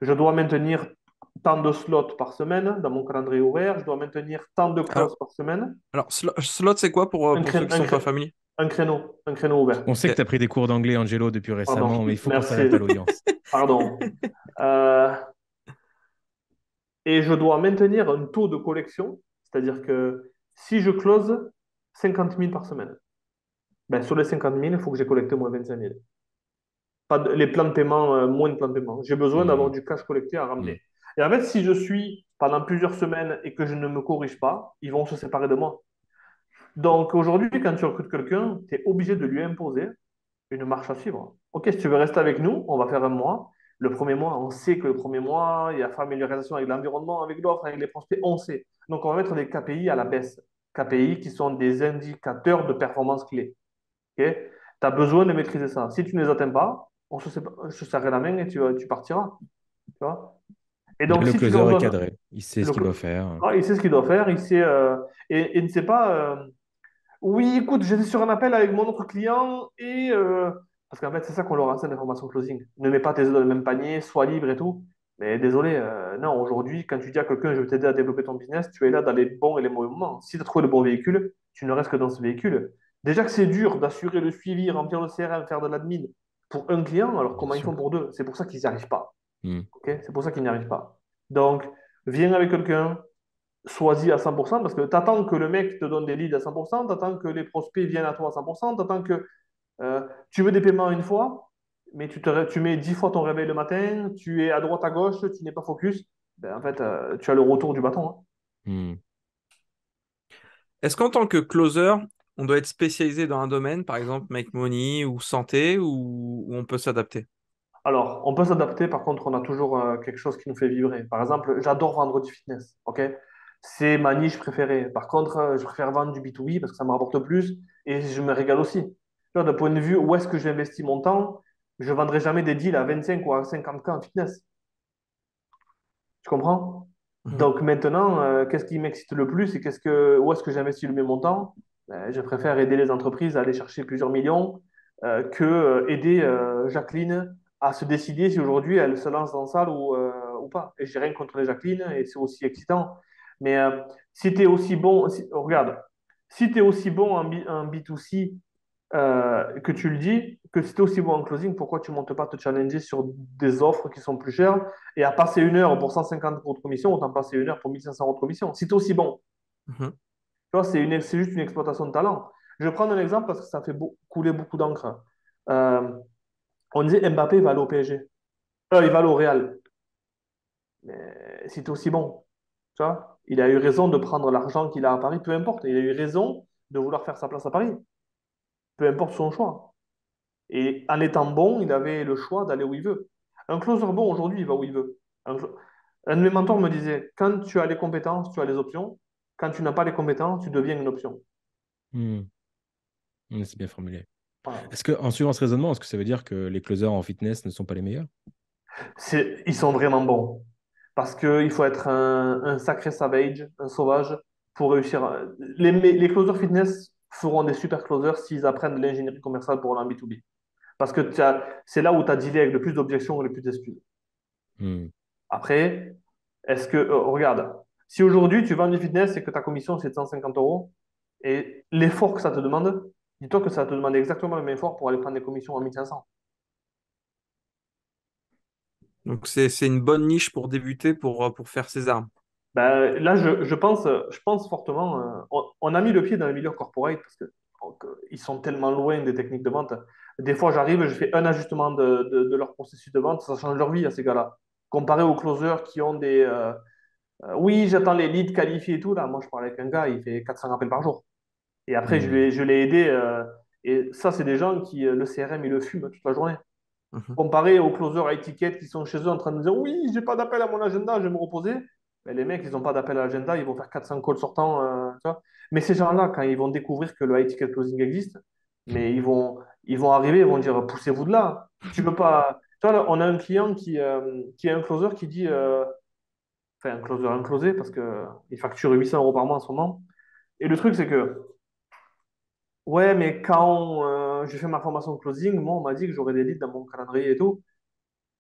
Je dois maintenir tant de slots par semaine dans mon calendrier ouvert. Je dois maintenir tant de Alors, calls par semaine. alors, slot, c'est quoi Un, pour ceux cré- qui un, sont pas cré- familiers? un créneau ouvert. On sait que Ok. tu as pris des cours d'anglais, Angelo, depuis Pardon, récemment, mais il faut qu'on merci. s'adapte à l'audience. Pardon. Euh, et je dois maintenir un taux de collection, c'est-à-dire que si je close 50 000 par semaine, ben sur les 50 000, il faut que j'ai collecté moins 25 000. Pas les plans de paiement, moins de plans de paiement. J'ai besoin d'avoir Hmm. du cash collecté à Hmm. ramener. Et en fait, si je suis pendant plusieurs semaines et que je ne me corrige pas, ils vont se séparer de moi. Donc aujourd'hui, quand tu recrutes quelqu'un, tu es obligé de lui imposer une marche à suivre. Ok, si tu veux rester avec nous, on va faire un mois. Le premier mois, on sait que le premier mois, il y a familiarisation avec l'environnement, avec l'offre, avec les prospects, on sait. Donc, on va mettre des KPI à la baisse. KPI qui sont des indicateurs de performance clés. Ok. Tu as besoin de maîtriser ça. Si tu ne les atteins pas, je te serrerai la main et tu partiras. Tu vois. Et Là, donc, le si tu leur closer est donnes cadré. Il sait ce le... qu'il doit faire. Ah, il sait ce qu'il doit faire, il sait, et ne sait pas. Oui, écoute, j'étais sur un appel avec mon autre client et parce qu'en fait, c'est ça qu'on leur enseigne l'information closing. Ne mets pas tes œufs dans le même panier, sois libre et tout. Mais désolé, non, aujourd'hui, quand tu dis à quelqu'un, je vais t'aider à développer ton business, tu es là dans les bons et les mauvais moments. Si tu as trouvé le bon véhicule, tu ne restes que dans ce véhicule. Déjà que c'est dur d'assurer le suivi, remplir le CRM, faire de l'admin pour un client, alors Bien comment ils sûr. font pour deux? C'est pour ça qu'ils n'y arrivent pas. Hmm. Ok. C'est pour ça qu'ils n'y arrivent pas. Donc, viens avec quelqu'un, sois-y à 100% parce que tu attends que le mec te donne des leads à 100%, tu attends que les prospects viennent à toi à 100%, tu attends que tu veux des paiements une fois, mais tu mets 10 fois ton réveil le matin, tu es à droite à gauche, tu n'es pas focus. Ben, en fait, tu as le retour du bâton. Hein. Hmm. Est-ce qu'en tant que closer, on doit être spécialisé dans un domaine, par exemple make money ou santé, ou on peut s'adapter? Alors, on peut s'adapter, par contre, on a toujours quelque chose qui nous fait vibrer. Par exemple, j'adore vendre du fitness, ok? C'est ma niche préférée. Par contre, je préfère vendre du B2B parce que ça me rapporte plus et je me régale aussi. Tu vois, d'un point de vue où est-ce que j'investis mon temps, je ne vendrai jamais des deals à 25 ou à 50K en fitness. Tu comprends? Mhm. Donc maintenant, qu'est-ce qui m'excite le plus et où est-ce que j'investis le mieux mon temps? Je préfère aider les entreprises à aller chercher plusieurs millions que aider Jacqueline à se décider si aujourd'hui elle se lance dans la salle ou pas. Et j'ai rien contre les Jacqueline et c'est aussi excitant. Mais si tu es aussi bon, regarde, si tu es aussi bon en B2C que tu le dis, que si tu es aussi bon en closing, pourquoi tu ne montes pas te challenger sur des offres qui sont plus chères et à passer 1 heure pour 150 euros de commission, autant passer 1 heure pour 1500 € de commission. Si tu es aussi bon, Mhm. tu vois, c'est juste une exploitation de talent. Je vais prendre un exemple parce que ça fait couler beaucoup d'encre. Euh, on disait Mbappé va aller au PSG. Il va aller au Real. Mais si tu es aussi bon, tu vois, il a eu raison de prendre l'argent qu'il a à Paris, peu importe. Il a eu raison de vouloir faire sa place à Paris, peu importe son choix. Et en étant bon, il avait le choix d'aller où il veut. Un closer bon, aujourd'hui, il va où il veut. Un de mes mentors me disait, quand tu as les compétences, tu as les options. Quand tu n'as pas les compétences, tu deviens une option. Hmm. C'est bien formulé. Voilà. Est-ce que, en suivant ce raisonnement, est-ce que ça veut dire que les closers en fitness ne sont pas les meilleurs? Ils sont vraiment bons. Parce qu'il faut être un sacré savage, un sauvage, pour réussir. Les closers fitness feront des super closers s'ils apprennent de l'ingénierie commerciale pour aller en B2B. Parce que c'est là où tu as dealé avec le plus d'objections et le plus d'excuses. Hmm. Après, regarde, si aujourd'hui tu vends du fitness et que ta commission c'est de 150 euros, et l'effort que ça te demande, dis-toi que ça te demande exactement le même effort pour aller prendre des commissions à 1500. Donc c'est une bonne niche pour débuter, pour faire ses armes. Ben, là, je pense fortement, on a mis le pied dans le milieu corporate parce que ils sont tellement loin des techniques de vente. Des fois, j'arrive, je fais un ajustement de leur processus de vente, ça change leur vie à ces gars-là. Comparé aux closers qui ont oui, j'attends les leads qualifiés et tout. Là, moi, je parle avec un gars, il fait 400 appels par jour. Et après, Hmm. je l'ai aidé. Et ça, c'est des gens qui, le CRM, ils le fument toute la journée. Mhm. Comparé aux closers à étiquette qui sont chez eux en train de dire oui, j'ai pas d'appel à mon agenda, je vais me reposer. Mais les mecs, ils n'ont pas d'appel à l'agenda, ils vont faire 400 calls sortants. Tu vois. Mais ces gens-là, quand ils vont découvrir que le high ticket closing existe, mais ils vont arriver, ils vont dire poussez-vous de là. Tu peux pas. Tu vois, là, on a un client qui est un closer qui dit enfin, un closé, parce qu'il facture 800 euros par mois en ce moment. Et le truc, c'est que ouais, mais quand j'ai fait ma formation de closing, moi, on m'a dit que j'aurais des leads dans mon calendrier et tout.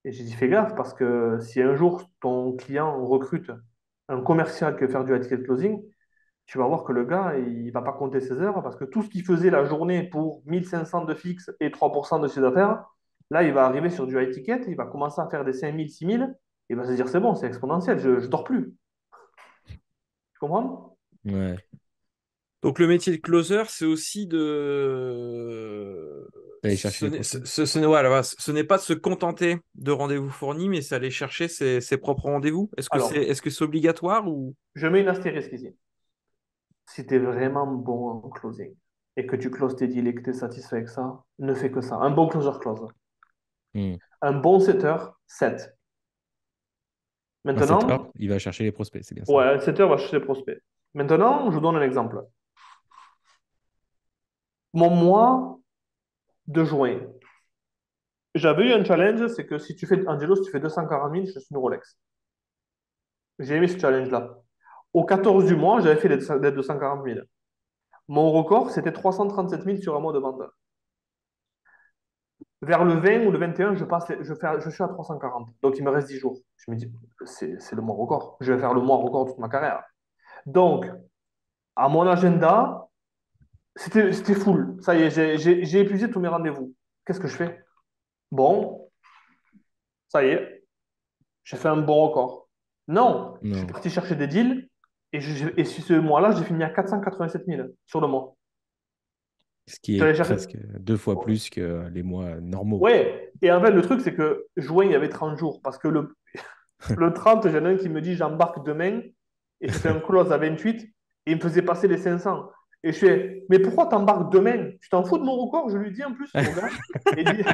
Et j'ai dit, fais gaffe, parce que si un jour ton client recrute un commercial qui veut faire du high ticket closing, tu vas voir que le gars, il va pas compter ses heures, parce que tout ce qu'il faisait la journée pour 1500 de fixe et 3% de ses affaires, là, il va arriver sur du high ticket, il va commencer à faire des 5000, 6000, il va se dire, c'est bon, c'est exponentiel, je dors plus. Tu comprends? Ouais. Donc le métier de closer, c'est aussi de... D'aller chercher les prospects. Voilà, voilà, ce n'est pas de se contenter de rendez-vous fournis, mais c'est aller chercher ses propres rendez-vous. Alors, Est-ce que c'est obligatoire ou... je mets une astérisque ici. Si tu es vraiment bon en closing et que tu closes tes deals et que tu es satisfait avec ça, ne fais que ça. Un bon closer close. Hmm. Un bon setter, set. Un setter, Maintenant, il va chercher les prospects, c'est bien ça. ouais, un setter va chercher les prospects. Maintenant, je vous donne un exemple. Mon mois de juin, j'avais eu un challenge, c'est que si tu fais, Angelo, si tu fais 240 000, je suis une Rolex. J'ai aimé ce challenge-là. Au 14 du mois, j'avais fait les 240 000. Mon record, c'était 337 000 sur un mois de vente. Vers le 20 ou le 21, je suis à 340. Donc, il me reste 10 jours. Je me dis, c'est le mois record. Je vais faire le mois record toute ma carrière. Donc, à mon agenda, c'était full. Ça y est, j'ai épuisé tous mes rendez-vous. Qu'est-ce que je fais? Bon, ça y est, j'ai fait un bon record. Non, je suis Non. parti chercher des deals et sur ce mois-là, j'ai fini à 487 000 sur le mois. Ce qui Je suis est allé chercher. presque 2 fois plus que les mois normaux. Ouais, et en fait, le truc, c'est que juin, il y avait 30 jours parce que le 30, j'en ai un qui me dit j'embarque demain et je fais un close à 28 et il me faisait passer les 500. Et je fais, mais pourquoi t'embarques demain? Tu t'en fous de mon record? Je lui dis en plus au gars. Et il dit,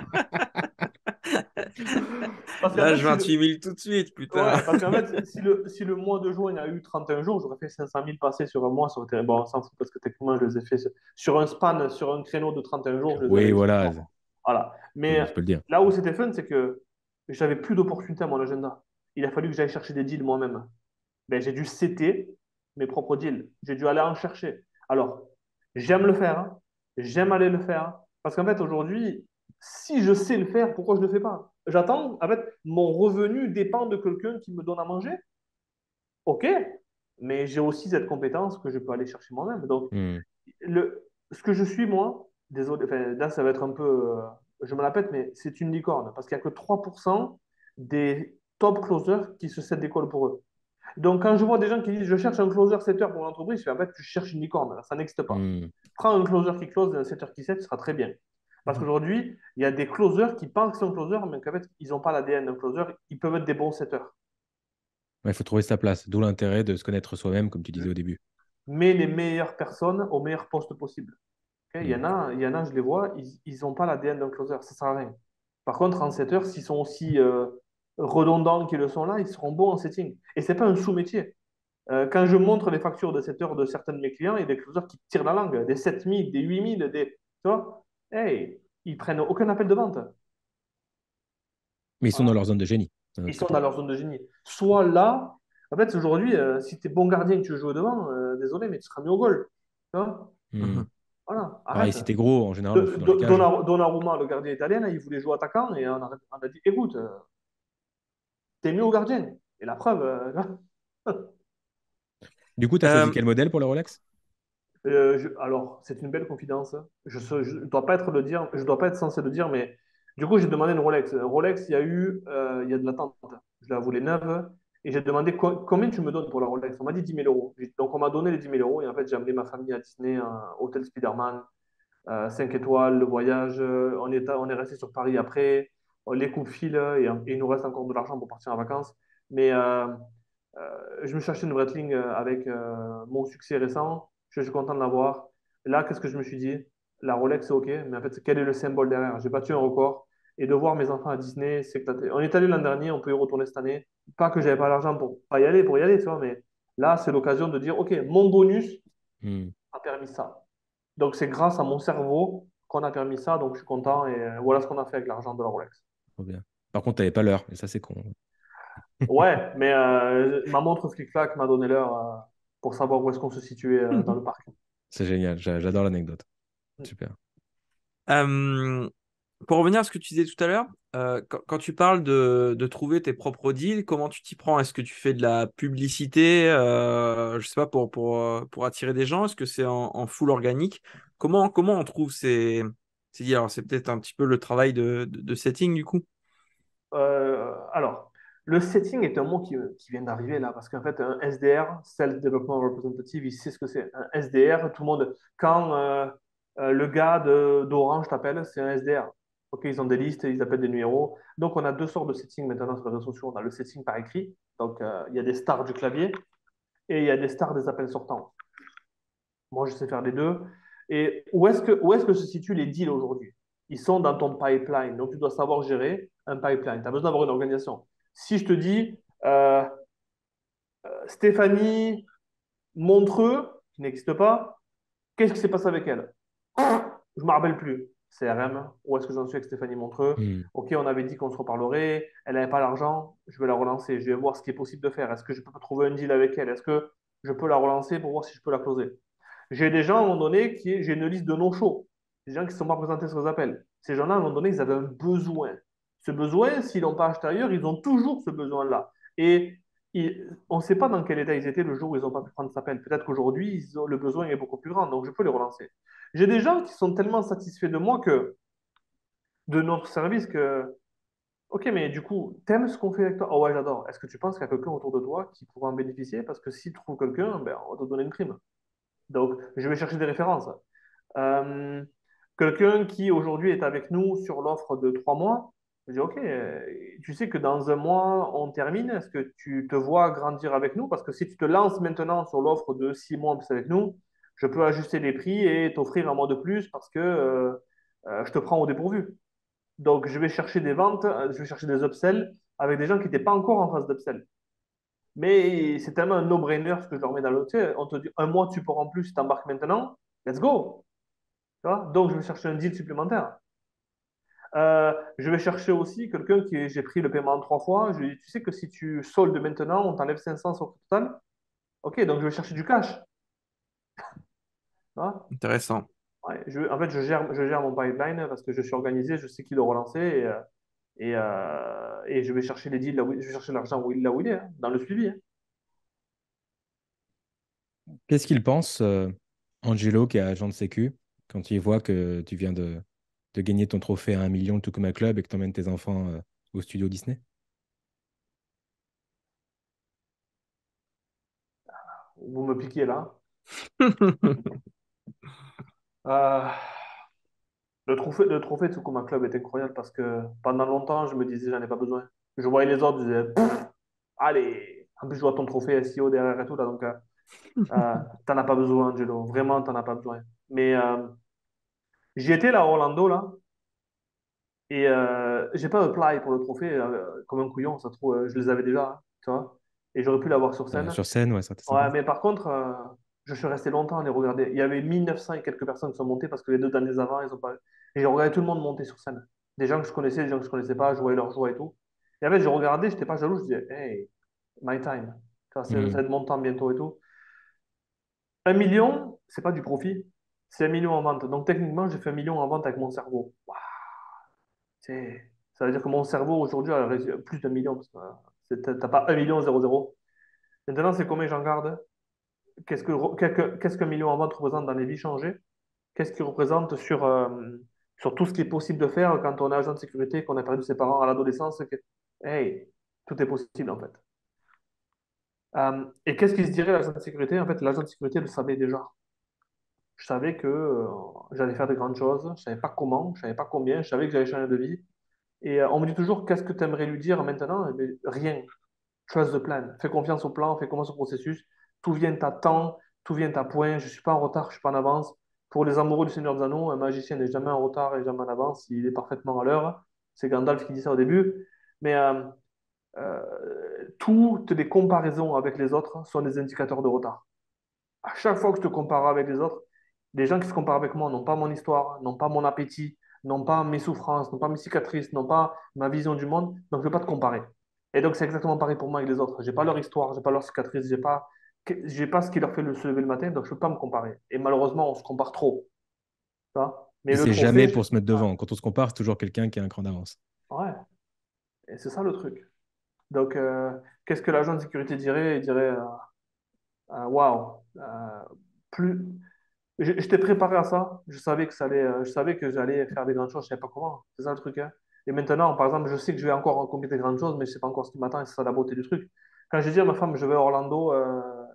Parce qu'en fait, Lâche 28 000 tout de suite, putain. ouais, parce qu'en fait, si le mois de juin il a eu 31 jours, j'aurais fait 500 000 passés sur un mois. Ça aurait été... Bon, on s'en fout parce que techniquement, je les ai fait sur un span, sur un créneau de 31 jours, je les ai Oui, réussi. voilà, Voilà. Mais je peux le dire. là où c'était fun, c'est que j'avais plus d'opportunités à mon agenda. Il a fallu que j'aille chercher des deals moi-même. Ben, j'ai dû CT mes propres deals. J'ai dû aller en chercher. Alors, j'aime le faire, hein. J'aime aller le faire. Parce qu'en fait, aujourd'hui, si je sais le faire, pourquoi je ne le fais pas? J'attends, en fait, mon revenu dépend de quelqu'un qui me donne à manger. OK, mais j'ai aussi cette compétence que je peux aller chercher moi-même. Donc, Hmm. ce que je suis, moi, désolé, enfin, là, ça va être un peu, je me la pète, mais c'est une licorne. Parce qu'il n'y a que 3% des top closers qui se cèdent d'école pour eux. Donc, quand je vois des gens qui disent je cherche un closer setter pour l'entreprise, je fais en fait, tu cherches une licorne, ça n'existe pas. Hmm. Prends un closer qui close et un setter qui set, ce sera très bien. Parce qu'aujourd'hui, il y a des closers qui pensent qu'ils sont closers, mais qu'en fait, ils n'ont pas l'ADN d'un closer. Ils peuvent être des bons setters. Ouais, il faut trouver sa place, d'où l'intérêt de se connaître soi-même, comme tu disais au début. Mais les meilleures personnes au meilleur poste possible. Ok, Hmm. il y en a, je les vois, ils n'ont pas l'ADN d'un closer, ça ne sert à rien. Par contre, en setter, s'ils sont aussi redondants qu'ils le sont là, ils seront bons en setting. Et ce n'est pas un sous-métier. Quand je montre les factures de 7 heures de certains de mes clients, il y a des closers qui tirent la langue, des 7 000, des 8 000, tu vois, hey, ils prennent aucun appel de vente. Mais ils sont dans Voilà. leur zone de génie, d'un Ils autre sont côté. dans leur zone de génie. Soit là, en fait, aujourd'hui, si tu es bon gardien et que tu veux jouer devant, désolé, mais tu seras mis au goal. Tu vois, Hmm. voilà, Pareil, arrête. si t'es gros, en général, on te fout dans les cages. Donnarumma, le gardien italien, là, il voulait jouer attaquant et on a dit, écoute, t'es mieux au gardien. Et la preuve, Du coup, tu as choisi Euh, quel modèle pour le Rolex? alors, c'est une belle confidence. Je dois pas être le dire, je dois pas être censé le dire, mais du coup, j'ai demandé une Rolex. Rolex, il y a de l'attente. Je la voulais neuve et j'ai demandé combien tu me donnes pour la Rolex. On m'a dit 10 000 euros. Donc, on m'a donné les 10 000 euros et en fait, j'ai amené ma famille à Disney, un hôtel Spiderman, 5 étoiles, le voyage. On est resté sur Paris après, les coups de fil et il nous reste encore de l'argent pour partir en vacances. Mais je me suis acheté une Breitling avec mon succès récent. Je suis content de l'avoir. Là, qu'est-ce que je me suis dit? La Rolex, c'est OK, mais en fait, quel est le symbole derrière? J'ai battu un record. Et de voir mes enfants à Disney, c'est éclaté. On est allé l'an dernier, on peut y retourner cette année. Pas que j'avais pas l'argent pour pas y aller, pour y aller, tu vois, mais là, c'est l'occasion de dire, OK, mon bonus Hmm. a permis ça. Donc, c'est grâce à mon cerveau qu'on a permis ça, donc je suis content. Et voilà ce qu'on a fait avec l'argent de la Rolex. Trop bien. Par contre, t'avais pas l'heure, et ça, c'est con. Ouais, mais ma montre Flic-Flac m'a donné l'heure pour savoir où est-ce qu'on se situait dans le parc. C'est génial, j'adore l'anecdote. Super. euh, pour revenir à ce que tu disais tout à l'heure, quand tu parles de trouver tes propres deals, comment tu t'y prends? Est-ce que tu fais de la publicité, je sais pas, pour attirer des gens? Est-ce que c'est en full organique? Comment on trouve ces deals? Alors, c'est peut-être un petit peu le travail de setting du coup. Alors, le setting est un mot qui vient d'arriver là, parce qu'en fait, un SDR, Sales Development Representative, il sait ce que c'est. Un SDR, tout le monde, quand le gars d'Orange t'appelle, c'est un SDR. Ok, ils ont des listes, ils appellent des numéros. Donc, on a deux sortes de setting maintenant sur les réseaux sociaux. On a le setting par écrit, donc il y a des stars du clavier, et il y a des stars des appels sortants. Moi, je sais faire les deux. Et où est-ce que se situent les deals aujourd'hui? Ils sont dans ton pipeline. Donc, tu dois savoir gérer un pipeline. Tu as besoin d'avoir une organisation. Si je te dis Stéphanie Montreux, qui n'existe pas, qu'est-ce qui s'est passé avec elle? Je ne me rappelle plus. CRM, où est-ce que j'en suis avec Stéphanie Montreux? Hmm. Ok, on avait dit qu'on se reparlerait. Elle n'avait pas l'argent. Je vais la relancer. Je vais voir ce qui est possible de faire. Est-ce que je peux trouver un deal avec elle? Est-ce que je peux la relancer pour voir si je peux la closer? J'ai des gens, à un moment donné, j'ai une liste de no-show. Des gens qui ne sont pas présentés sur les appels. Ces gens-là, à un moment donné, ils avaient un besoin. Ce besoin, s'ils n'ont pas acheté ailleurs, ils ont toujours ce besoin-là. Et on ne sait pas dans quel état ils étaient le jour où ils n'ont pas pu prendre cet appel. Peut-être qu'aujourd'hui, le besoin est beaucoup plus grand, donc je peux les relancer. J'ai des gens qui sont tellement satisfaits de moi de notre service que, ok, mais du coup, t'aimes ce qu'on fait avec toi? Oh ouais, j'adore. Est-ce que tu penses qu'il y a quelqu'un autour de toi qui pourra en bénéficier? Parce que si tu trouves quelqu'un, ben, on va te donner une prime. Donc, je vais chercher des références. Euh, Quelqu'un qui aujourd'hui est avec nous sur l'offre de 3 mois, je dis, OK, tu sais que dans un mois, on termine. Est-ce que tu te vois grandir avec nous? Parce que si tu te lances maintenant sur l'offre de 6 mois en plus avec nous, je peux ajuster les prix et t'offrir un mois de plus parce que je te prends au dépourvu. Donc, je vais chercher des ventes, je vais chercher des upsells avec des gens qui n'étaient pas encore en phase d'upsell. Mais c'est tellement un no-brainer ce que je leur mets dans le. Tu sais, on te dit un mois de support en plus, tu t'embarques maintenant, let's go. Tu vois. Donc, je vais chercher un deal supplémentaire. Je vais chercher aussi quelqu'un qui j'ai pris le paiement en 3 fois. Je lui dis, tu sais que si tu soldes maintenant, on t'enlève 500 sur le total. Ok, donc je vais chercher du cash. Tu vois. Intéressant. Ouais, en fait, je gère mon pipeline parce que je suis organisé, je sais qui le relancer et je vais chercher les deals je vais chercher l'argent là où il est, hein, dans le suivi, hein. Qu'est-ce qu'il pense, Angelo, qui est agent de sécu, quand il voit que tu viens de gagner ton trophée à 1 million de Tukuma Club et que tu emmènes tes enfants au studio Disney? Vous me piquez là. Euh, le trophée de Tsukuma Club est incroyable parce que pendant longtemps, je me disais, j'en ai pas besoin. Je voyais les autres, je disais, pff, allez. En plus, je vois ton trophée SEO derrière et tout, là, donc t'en as pas besoin, Angelo. Vraiment, t'en as pas besoin. Mais j'y étais là à Orlando, là, et j'ai pas apply pour le trophée comme un couillon, ça se trouve, je les avais déjà, hein, tu vois. Et j'aurais pu l'avoir sur scène. Sur scène, ouais, ça c'était Ouais, sympa. mais par contre, je suis resté longtemps à les regarder. Il y avait 1900 et quelques personnes qui sont montées parce que les 2 années avant, ils ont pas. Et j'ai regardé tout le monde monter sur scène. Des gens que je connaissais, des gens que je connaissais pas, je voyais leur joie et tout. Et en fait, je regardais, j'étais pas jaloux, je disais, hey, my time. Tu vois, ça Hmm. va être mon temps bientôt et tout. 1 million, c'est pas du profit, c'est 1 million en vente. Donc techniquement, j'ai fait 1 million en vente avec mon cerveau. Waouh, ça veut dire que mon cerveau aujourd'hui a plus d'1 million parce que t'as pas 1 million 00. Maintenant, c'est combien j'en garde? Qu'est-ce qu'un million en vente représente dans les vies changées? Qu'est-ce qu'il représente sur tout ce qui est possible de faire quand on est agent de sécurité, qu'on a perdu ses parents à l'adolescence? Hey, tout est possible en fait. Et qu'est-ce qu'il se dirait l'agent de sécurité? En fait, l'agent de sécurité le savait déjà. Je savais que j'allais faire de grandes choses. Je savais pas comment, je savais pas combien. Je savais que j'allais changer de vie. Et on me dit toujours, qu'est-ce que tu aimerais lui dire maintenant? Eh bien, rien. Trust the plan. Fais confiance au plan, fais confiance au processus. Tout vient à temps, tout vient à point. Je ne suis pas en retard, je ne suis pas en avance. Pour les amoureux du Seigneur des Anneaux, un magicien n'est jamais en retard et jamais en avance. Il est parfaitement à l'heure. C'est Gandalf qui dit ça au début. Mais toutes les comparaisons avec les autres sont des indicateurs de retard. À chaque fois que je te compare avec les autres, les gens qui se comparent avec moi n'ont pas mon histoire, n'ont pas mon appétit, n'ont pas mes souffrances, n'ont pas mes cicatrices, n'ont pas ma vision du monde. Donc, je ne vais pas te comparer. Et donc, c'est exactement pareil pour moi avec les autres. Je n'ai pas leur histoire, je n'ai pas leur cicatrice, j'ai pas ce qui leur fait se lever le matin, donc je ne peux pas me comparer. Et malheureusement, on se compare trop. Ça. Mais Et le c'est jamais trophée, pour se mettre devant. Quand on se compare, c'est toujours quelqu'un qui a un cran d'avance. ouais, et c'est ça le truc. Donc, qu'est-ce que l'agent de sécurité dirait? Il dirait, waouh, plus, je t'ai préparé à ça. Je savais que j'allais faire des grandes choses. Je savais pas comment. C'est ça le truc, hein. Et maintenant, par exemple, je sais que je vais encore accomplir des grandes choses, mais je sais pas encore ce qui m'attend. Et c'est ça la beauté du truc. Quand j'ai dit à ma femme, je vais à Orlando,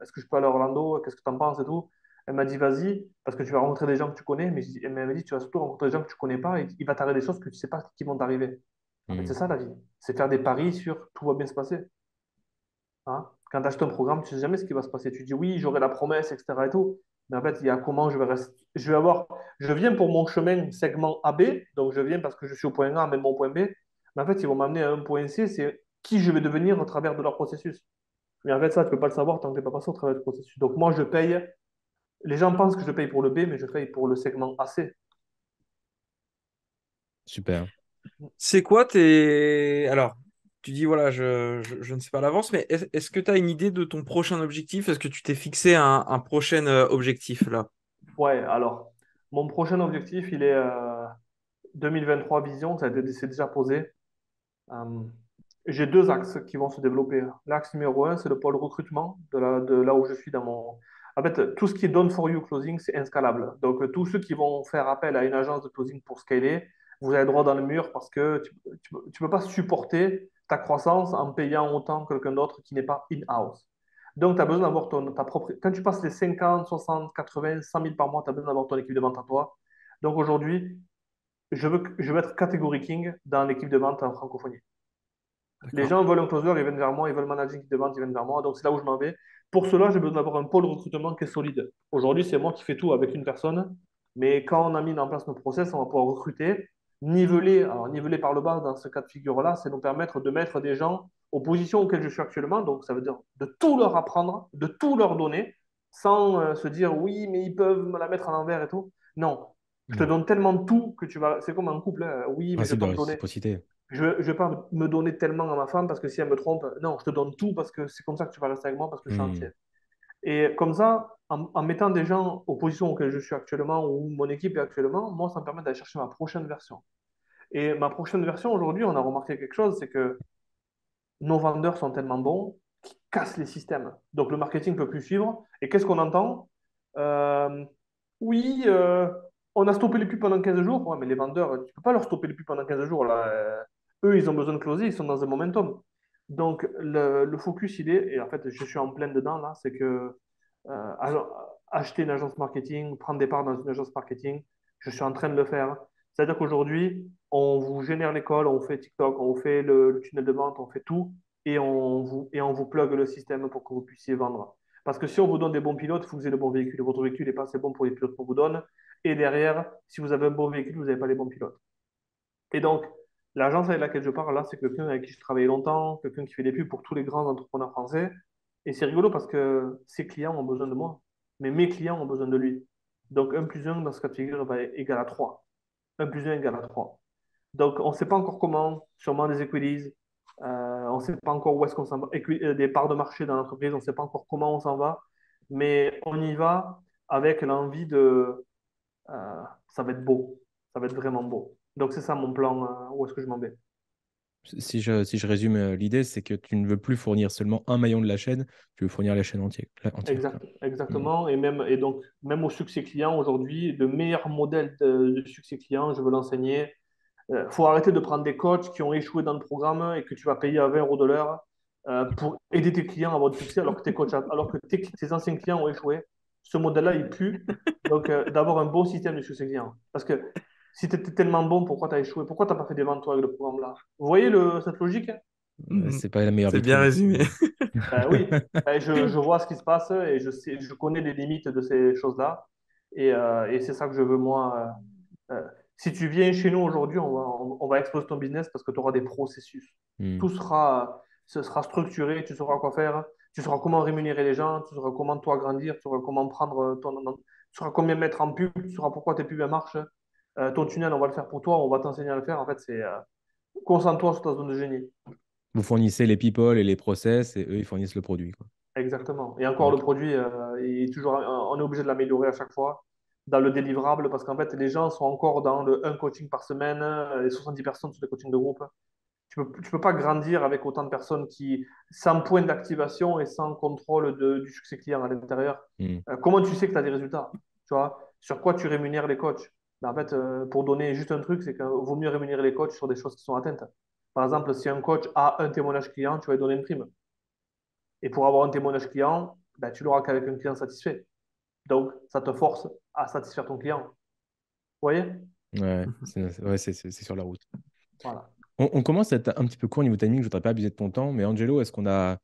est-ce que je peux aller à Orlando? Qu'est-ce que tu en penses et tout? Elle m'a dit, vas-y, parce que tu vas rencontrer des gens que tu connais. Elle m'a dit, tu vas surtout rencontrer des gens que tu connais pas et il va t'arriver des choses que tu sais pas qui vont t'arriver. En fait, c'est Hmm. ça la vie. C'est faire des paris sur tout va bien se passer. Hein. Quand tu achètes un programme, tu ne sais jamais ce qui va se passer. Tu dis oui, j'aurai la promesse, etc. et tout. Mais en fait, il y a comment je vais rester. Je viens pour mon chemin segment AB, donc je viens parce que je suis au point A, même mon point B. Mais en fait, ils vont m'amener à un point C, c'est qui je vais devenir au travers de leur processus. Mais en fait, ça, tu ne peux pas le savoir tant que tu n'es pas passé au travers du processus. Donc moi, je paye. Les gens pensent que je paye pour le B, mais je paye pour le segment AC. Super. C'est quoi tes... Alors, tu dis, voilà, je ne sais pas à l'avance, mais est-ce que tu as une idée de ton prochain objectif? Est-ce que tu t'es fixé un prochain objectif là? Ouais, alors, mon prochain objectif, il est 2023 vision, c'est déjà posé. Euh, j'ai 2 axes qui vont se développer. L'axe numéro un, c'est le pôle recrutement de là où je suis dans mon. En fait, tout ce qui est done for you closing, c'est inscalable. Donc, tous ceux qui vont faire appel à une agence de closing pour scaler, vous avez droit dans le mur parce que tu peux pas supporter ta croissance en payant autant que quelqu'un d'autre qui n'est pas in-house. Donc, tu as besoin d'avoir ta propre. Quand tu passes les 50, 60, 80, 100 000 par mois, tu as besoin d'avoir ton équipe de vente à toi. Donc, aujourd'hui, je veux être catégorie king dans l'équipe de vente en francophonie. Les D'accord. gens veulent un closer, ils viennent vers moi, ils veulent manager une équipe de vente, ils viennent vers moi. Donc, c'est là où je m'en vais. Pour cela, j'ai besoin d'avoir un pôle recrutement qui est solide. Aujourd'hui, c'est moi qui fais tout avec une personne. Mais quand on a mis en place nos process, on va pouvoir recruter. niveler par le bas dans ce cas de figure-là, c'est nous permettre de mettre des gens aux positions auxquelles je suis actuellement. Donc, ça veut dire de tout leur apprendre, de tout leur donner, sans se dire oui, mais ils peuvent me la mettre à l'envers et tout. Non, je te Non. donne tellement de tout que tu vas. C'est comme un couple, hein. Oui, mais je vais Principe de pas me donner. réciprocité. Je vais pas me donner tellement à ma femme parce que si elle me trompe, non, je te donne tout parce que c'est comme ça que tu vas rester avec moi parce que je suis Hmm. entier. Et comme ça, en mettant des gens aux positions auxquelles je suis actuellement ou mon équipe est actuellement, moi, ça me permet d'aller chercher ma prochaine version. Et ma prochaine version, aujourd'hui, on a remarqué quelque chose, c'est que nos vendeurs sont tellement bons qu'ils cassent les systèmes. Donc le marketing ne peut plus suivre. Et qu'est-ce qu'on entend? Euh, oui, on a stoppé les pubs pendant 15 jours. Ouais, mais les vendeurs, tu ne peux pas leur stopper les pubs pendant 15 jours. Là. Eux, ils ont besoin de closer, ils sont dans un momentum. Donc le focus, il est, et en fait, je suis en plein dedans, là, c'est que ag- acheter une agence marketing, prendre des parts dans une agence marketing, je suis en train de le faire. C'est-à-dire qu'aujourd'hui, on vous génère l'école, on fait TikTok, on fait le tunnel de vente, on fait tout, et on vous plug le système pour que vous puissiez vendre. Parce que si on vous donne des bons pilotes, il faut que vous ayez le bon véhicule. Et votre véhicule n'est pas assez bon pour les pilotes qu'on vous donne. Et derrière, si vous avez un bon véhicule, vous n'avez pas les bons pilotes. Et donc, l'agence avec laquelle je parle là, c'est quelqu'un avec qui je travaille longtemps, quelqu'un qui fait des pubs pour tous les grands entrepreneurs français. Et c'est rigolo parce que ses clients ont besoin de moi, mais mes clients ont besoin de lui. Donc, un plus un dans ce cas de figure va égal à 3. Un plus un égale à 3. Donc, on ne sait pas encore comment, sûrement des equities, on ne sait pas encore où est-ce qu'on s'en va, des parts de marché dans l'entreprise, on ne sait pas encore comment on s'en va, mais on y va avec l'envie de, ça va être beau, ça va être vraiment beau. Donc, c'est ça mon plan, où est-ce que je m'en vais. Si je résume l'idée, c'est que tu ne veux plus fournir seulement un maillon de la chaîne, tu veux fournir la chaîne entière, quoi. Hmm. Exactement. Et donc, même au succès client aujourd'hui, le meilleur modèle de succès client, je veux l'enseigner. Il faut arrêter de prendre des coachs qui ont échoué dans le programme et que tu vas payer à 20 euros de l'heure pour aider tes clients à avoir du succès alors que alors que tes anciens clients ont échoué. Ce modèle-là, il pue. Donc, d'avoir un bon système de succès client. Parce que si tu étais tellement bon, pourquoi tu as échoué? Pourquoi tu n'as pas fait des ventes toi avec le programme-là? Vous voyez cette logique? Mhm. C'est pas la meilleure C'est bien vitrine. résumé. Ben oui, ben je vois ce qui se passe et je connais les limites de ces choses-là. Et c'est ça que je veux, moi. Si tu viens chez nous aujourd'hui, on va exploser ton business parce que tu auras des processus. Hmm. Tout sera, ce sera structuré, tu sauras quoi faire, tu sauras comment rémunérer les gens, tu sauras comment toi grandir, tu sauras comment prendre tu sauras combien mettre en pub, tu sauras pourquoi tes pubs marchent. Ton tunnel, on va le faire pour toi, on va t'enseigner à le faire. En fait, c'est concentre-toi sur ta zone de génie. Vous fournissez les people et les process, et eux, ils fournissent le produit, quoi. Exactement. Et encore, le Ok. produit, est toujours, on est obligé de l'améliorer à chaque fois dans le délivrable parce qu'en fait, les gens sont encore dans le un coaching par semaine, et 70 personnes sur des coachings de groupe. Tu peux pas grandir avec autant de personnes qui, sans point d'activation et sans contrôle du succès client à l'intérieur. Hmm. Comment tu sais que tu as des résultats? Tu vois, sur quoi tu rémunères les coachs? Ben, en fait, pour donner juste un truc, c'est qu'il vaut mieux rémunérer les coachs sur des choses qui sont atteintes. Par exemple, si un coach a un témoignage client, tu vas lui donner une prime. Et pour avoir un témoignage client, ben, tu l'auras qu'avec un client satisfait. Donc, ça te force à satisfaire ton client. Vous voyez? Ouais, c'est sur la route. Voilà. On commence à être un petit peu court au niveau timing, je voudrais pas abuser de ton temps, mais Angelo, est-ce qu'on a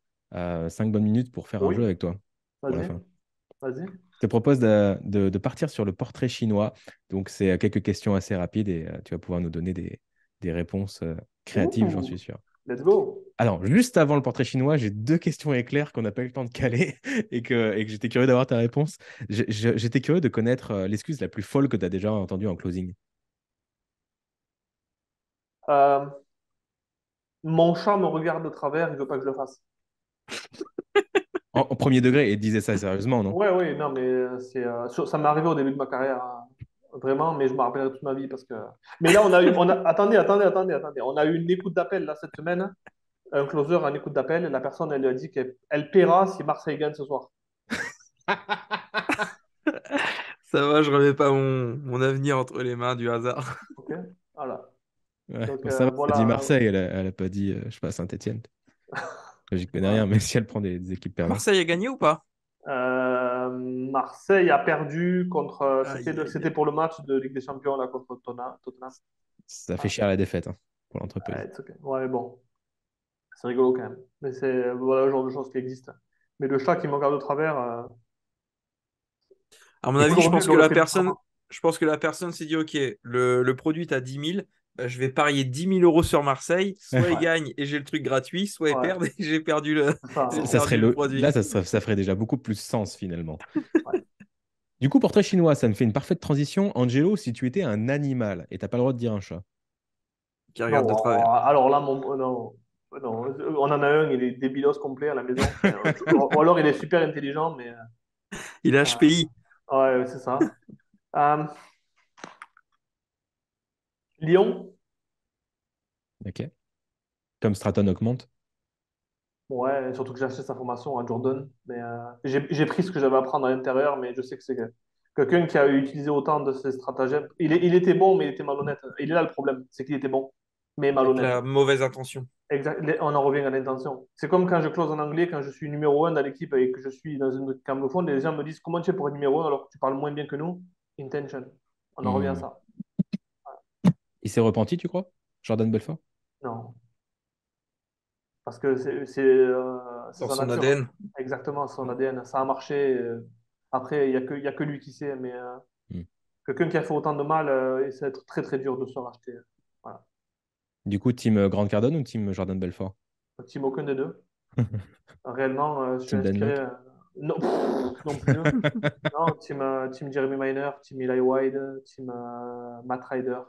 5 bonnes minutes pour faire un Oui, jeu avec toi pour la vas-y, fin? vas-y. Je te propose de partir sur le portrait chinois. Donc, c'est quelques questions assez rapides et tu vas pouvoir nous donner des réponses créatives, j'en suis Ouh, sûr. let's go. Alors, juste avant le portrait chinois, j'ai deux questions éclairs qu'on n'a pas eu le temps de caler et que j'étais curieux d'avoir ta réponse. J'étais curieux de connaître l'excuse la plus folle que tu as déjà entendue en closing. Euh, Mon chat me regarde de travers, il veut pas que je le fasse. En premier degré, et disait ça sérieusement, non? Ouais, oui, non, mais ça m'est arrivé au début de ma carrière, hein, vraiment, mais je me rappellerai toute ma vie parce que. Mais là, attendez, on a eu une écoute d'appel là cette semaine, un closer, un écoute d'appel, et la personne, elle lui a dit qu'elle paiera si Marseille gagne ce soir. Ça va, je remets pas mon avenir entre les mains du hasard. Ok, voilà. Ouais, Donc bon, ça va, ça dit voilà. Marseille, elle a pas dit, je sais pas, Saint-Étienne. J'y connais rien, Voilà. même si elle prend des équipes perdues. Marseille a gagné ou pas? Marseille a perdu contre. Aïe, aïe, C'était aïe. pour le match de Ligue des Champions là, contre Tottenham. Ça fait Ah, cher la défaite hein, pour l'entreprise. it's okay. Ouais, mais bon, c'est rigolo quand même. Mais c'est voilà le genre de choses qui existent. Mais le chat qui me regarde de travers, À mon et avis, aujourd'hui, il aurait fait différemment. je pense que la personne s'est dit, OK, le produit est à 10 000, Je vais parier 10 000 € sur Marseille. Soit ils Ouais, gagnent et j'ai le truc gratuit, soit ils ouais, perdent et j'ai perdu le, c'est ça. j'ai Ça serait perdu le le... Là, produit. ça ferait déjà beaucoup plus sens finalement. Ouais. Du coup, portrait chinois, ça me fait une parfaite transition. Angelo, si tu étais un animal, et t'as pas le droit de dire un chat. Qui regarde de Non, travers. alors là, non, non, on en a un, il est débilos complet à la maison. Enfin, ou alors il est super intelligent, mais Il est euh, HPI. ouais, c'est ça. Euh, Lyon, Ok. Comme Stratton augmente. ouais, surtout que j'ai acheté sa formation à Jordan. Mais j'ai pris ce que j'avais à prendre à l'intérieur, mais je sais que c'est quelqu'un qui a utilisé autant de ses stratagèmes. Il était bon, mais il était malhonnête. Il est là le problème, c'est qu'il était bon, mais Avec malhonnête. la mauvaise intention. Exact. On en revient à l'intention. C'est comme quand je close en anglais, quand je suis numéro un dans l'équipe et que je suis dans une équipe anglophone, les gens me disent comment tu fais pour être numéro un alors que tu parles moins bien que nous? Intention. On en revient à Hmm. ça. Il s'est repenti, tu crois? Jordan Belfort? Non. Parce que c'est Dans sa son nature. ADN. Exactement, son ADN. Ça a marché. Après, il y a que lui qui sait. Mais Hmm. quelqu'un qui a fait autant de mal, et ça va être très très dur de se racheter. Voilà. Du coup, team Grant Cardone ou team Jordan Belfort? Team aucun des deux. Réellement, je suis Team Dan inspiré. Lok? Non, non plus. Non, team Jeremy Miner, team Eli White, team Matt Ryder.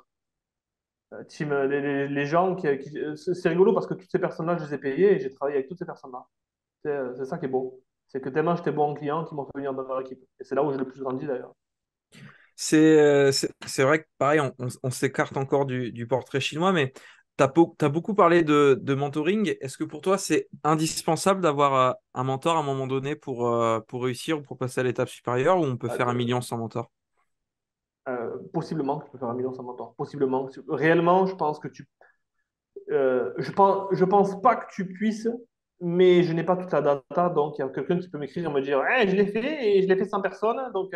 Team, les gens c'est rigolo parce que toutes ces personnes-là, je les ai payés et j'ai travaillé avec toutes ces personnes-là. C'est ça qui est beau. C'est que tellement j'étais bon en client qu'ils m'ont fait venir dans leur équipe. Et c'est là où j'ai le plus grandi d'ailleurs. C'est vrai que pareil, on s'écarte encore du portrait chinois, mais t'as beaucoup parlé de mentoring. Est-ce que pour toi, c'est indispensable d'avoir un mentor à un moment donné pour réussir ou pour passer à l'étape supérieure, ou on peut faire un Euh, million sans mentor? Possiblement que tu peux faire un million sans mentor. Possiblement. Réellement, je pense que je pense pas que tu puisses, mais je n'ai pas toute la data. Donc, il y a quelqu'un qui peut m'écrire et me dire hey, je l'ai fait et je l'ai fait sans personne. Donc,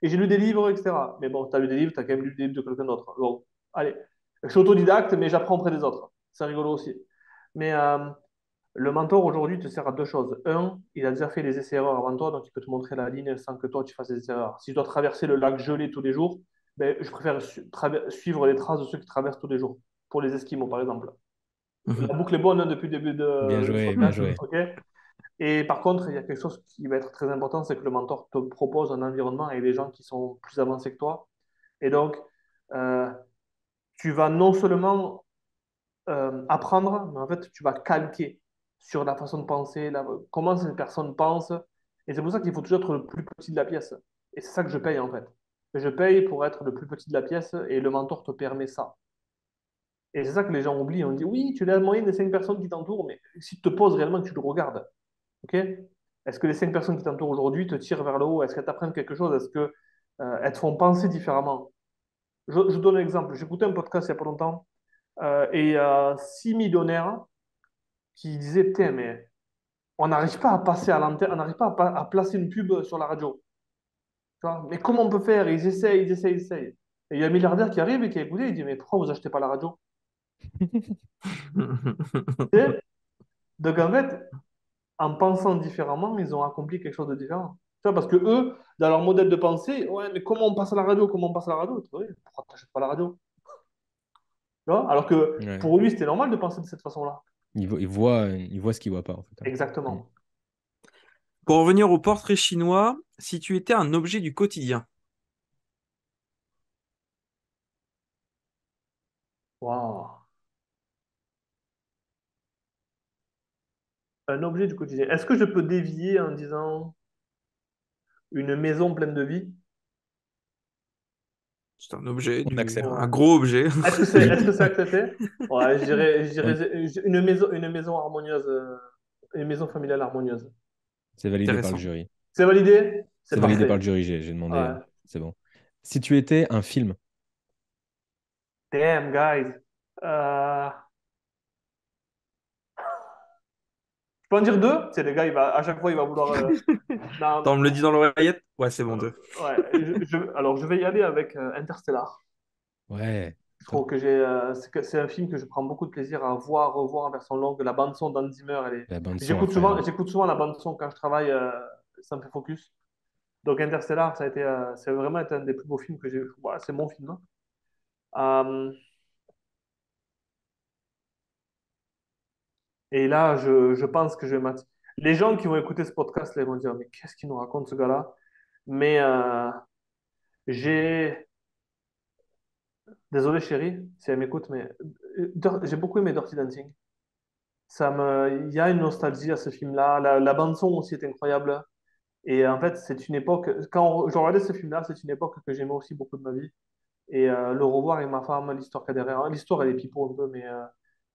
et j'ai lu des livres, etc. Mais bon, tu as lu des livres, tu as quand même lu des livres de quelqu'un d'autre. Bon, allez. Je suis autodidacte, mais j'apprends auprès des autres. C'est rigolo aussi. Mais le mentor aujourd'hui te sert à deux choses. Un, il a déjà fait les essais-erreurs avant toi, donc il peut te montrer la ligne sans que toi tu fasses des erreurs. Si je dois traverser le lac gelé tous les jours, ben, je préfère suivre les traces de ceux qui traversent tous les jours. Pour les Esquimaux, par exemple. La Mhm. boucle est bonne hein, depuis le début Bien du joué, bien podcast. joué. Ok. Et par contre, il y a quelque chose qui va être très important, c'est que le mentor te propose un environnement avec des gens qui sont plus avancés que toi. Et donc, euh, tu vas non seulement apprendre, mais en fait, tu vas calquer sur la façon de penser, comment cette personne pense. Et c'est pour ça qu'il faut toujours être le plus petit de la pièce. Et c'est ça que je paye, en fait. Je paye pour être le plus petit de la pièce et le mentor te permet ça. Et c'est ça que les gens oublient. On dit, oui, tu es la moyenne des cinq personnes qui t'entourent, mais si tu te poses réellement que tu le regardes, ok? Est-ce que les cinq personnes qui t'entourent aujourd'hui te tirent vers le haut? Est-ce qu'elles t'apprennent quelque chose? Est-ce que, elles te font penser différemment? Je donne un exemple. J'écoutais un podcast il n'y a pas longtemps et il y a 6 millionnaires qui disaient, putain, mais on n'arrive pas à passer à l'antenne, on n'arrive pas à placer une pub sur la radio. Tu vois. Mais comment on peut faire? Ils essayent, ils essayent, ils essayent. Et il y a un milliardaire qui arrive et qui a écouté, il dit, mais pourquoi vous achetez pas la radio? Tu sais. Donc en fait, en pensant différemment, ils ont accompli quelque chose de différent. Tu vois, parce que eux, dans leur modèle de pensée, ouais, mais comment on passe à la radio? Comment on passe à la radio? Oui, pourquoi tu n'achètes pas la radio? Tu vois. Alors que Ouais. pour lui, c'était normal de penser de cette façon-là. Il voit ce qu'il voit pas, en fait, hein. Hmm. Exactement. Pour revenir au portrait chinois, si tu étais un objet du quotidien, Waouh. Un objet du quotidien. Est-ce que je peux dévier en disant une maison pleine de vie? c'est un objet, On accepte. un Ouais. gros objet. Est-ce que c'est accepté? Ouais, On- une maison harmonieuse, une maison familiale harmonieuse. C'est validé par le Intéressant. jury. C'est validé? C'est C'est validé par parfait. le jury, j'ai demandé. Ouais. C'est bon. Si tu étais un film, Damn, guys. Euh, je peux en dire deux? C'est le gars, à chaque fois, il va vouloir. Attends, Non, on me le dit dans l'oreillette? Ouais, c'est bon, euh, deux. ouais, alors, je vais y aller avec Interstellar. ouais, Je top. trouve que c'est un film que je prends beaucoup de plaisir à voir, revoir en version longue. La bande-son d'Hans Zimmer, La bande son incroyable. j'écoute souvent la bande-son quand je travaille, ça me fait focus. Donc Interstellar, c'est vraiment été un des plus beaux films que j'ai vu. Voilà, c'est mon film, hein. Euh, Et là, je pense que je vais Les gens qui vont écouter ce podcast, là, ils vont dire, mais qu'est-ce qu'il nous raconte ce gars-là? Mais j'ai... Désolé chérie, si elle m'écoute, mais j'ai beaucoup aimé Dirty Dancing. Il y a une nostalgie à ce film-là. La bande-son aussi est incroyable. Et en fait, c'est une époque... je regardais ce film-là, c'est une époque que j'aimais aussi beaucoup de ma vie. Et le revoir avec ma femme, l'histoire qu'il y a derrière. L'histoire, elle est pipeau un peu, mais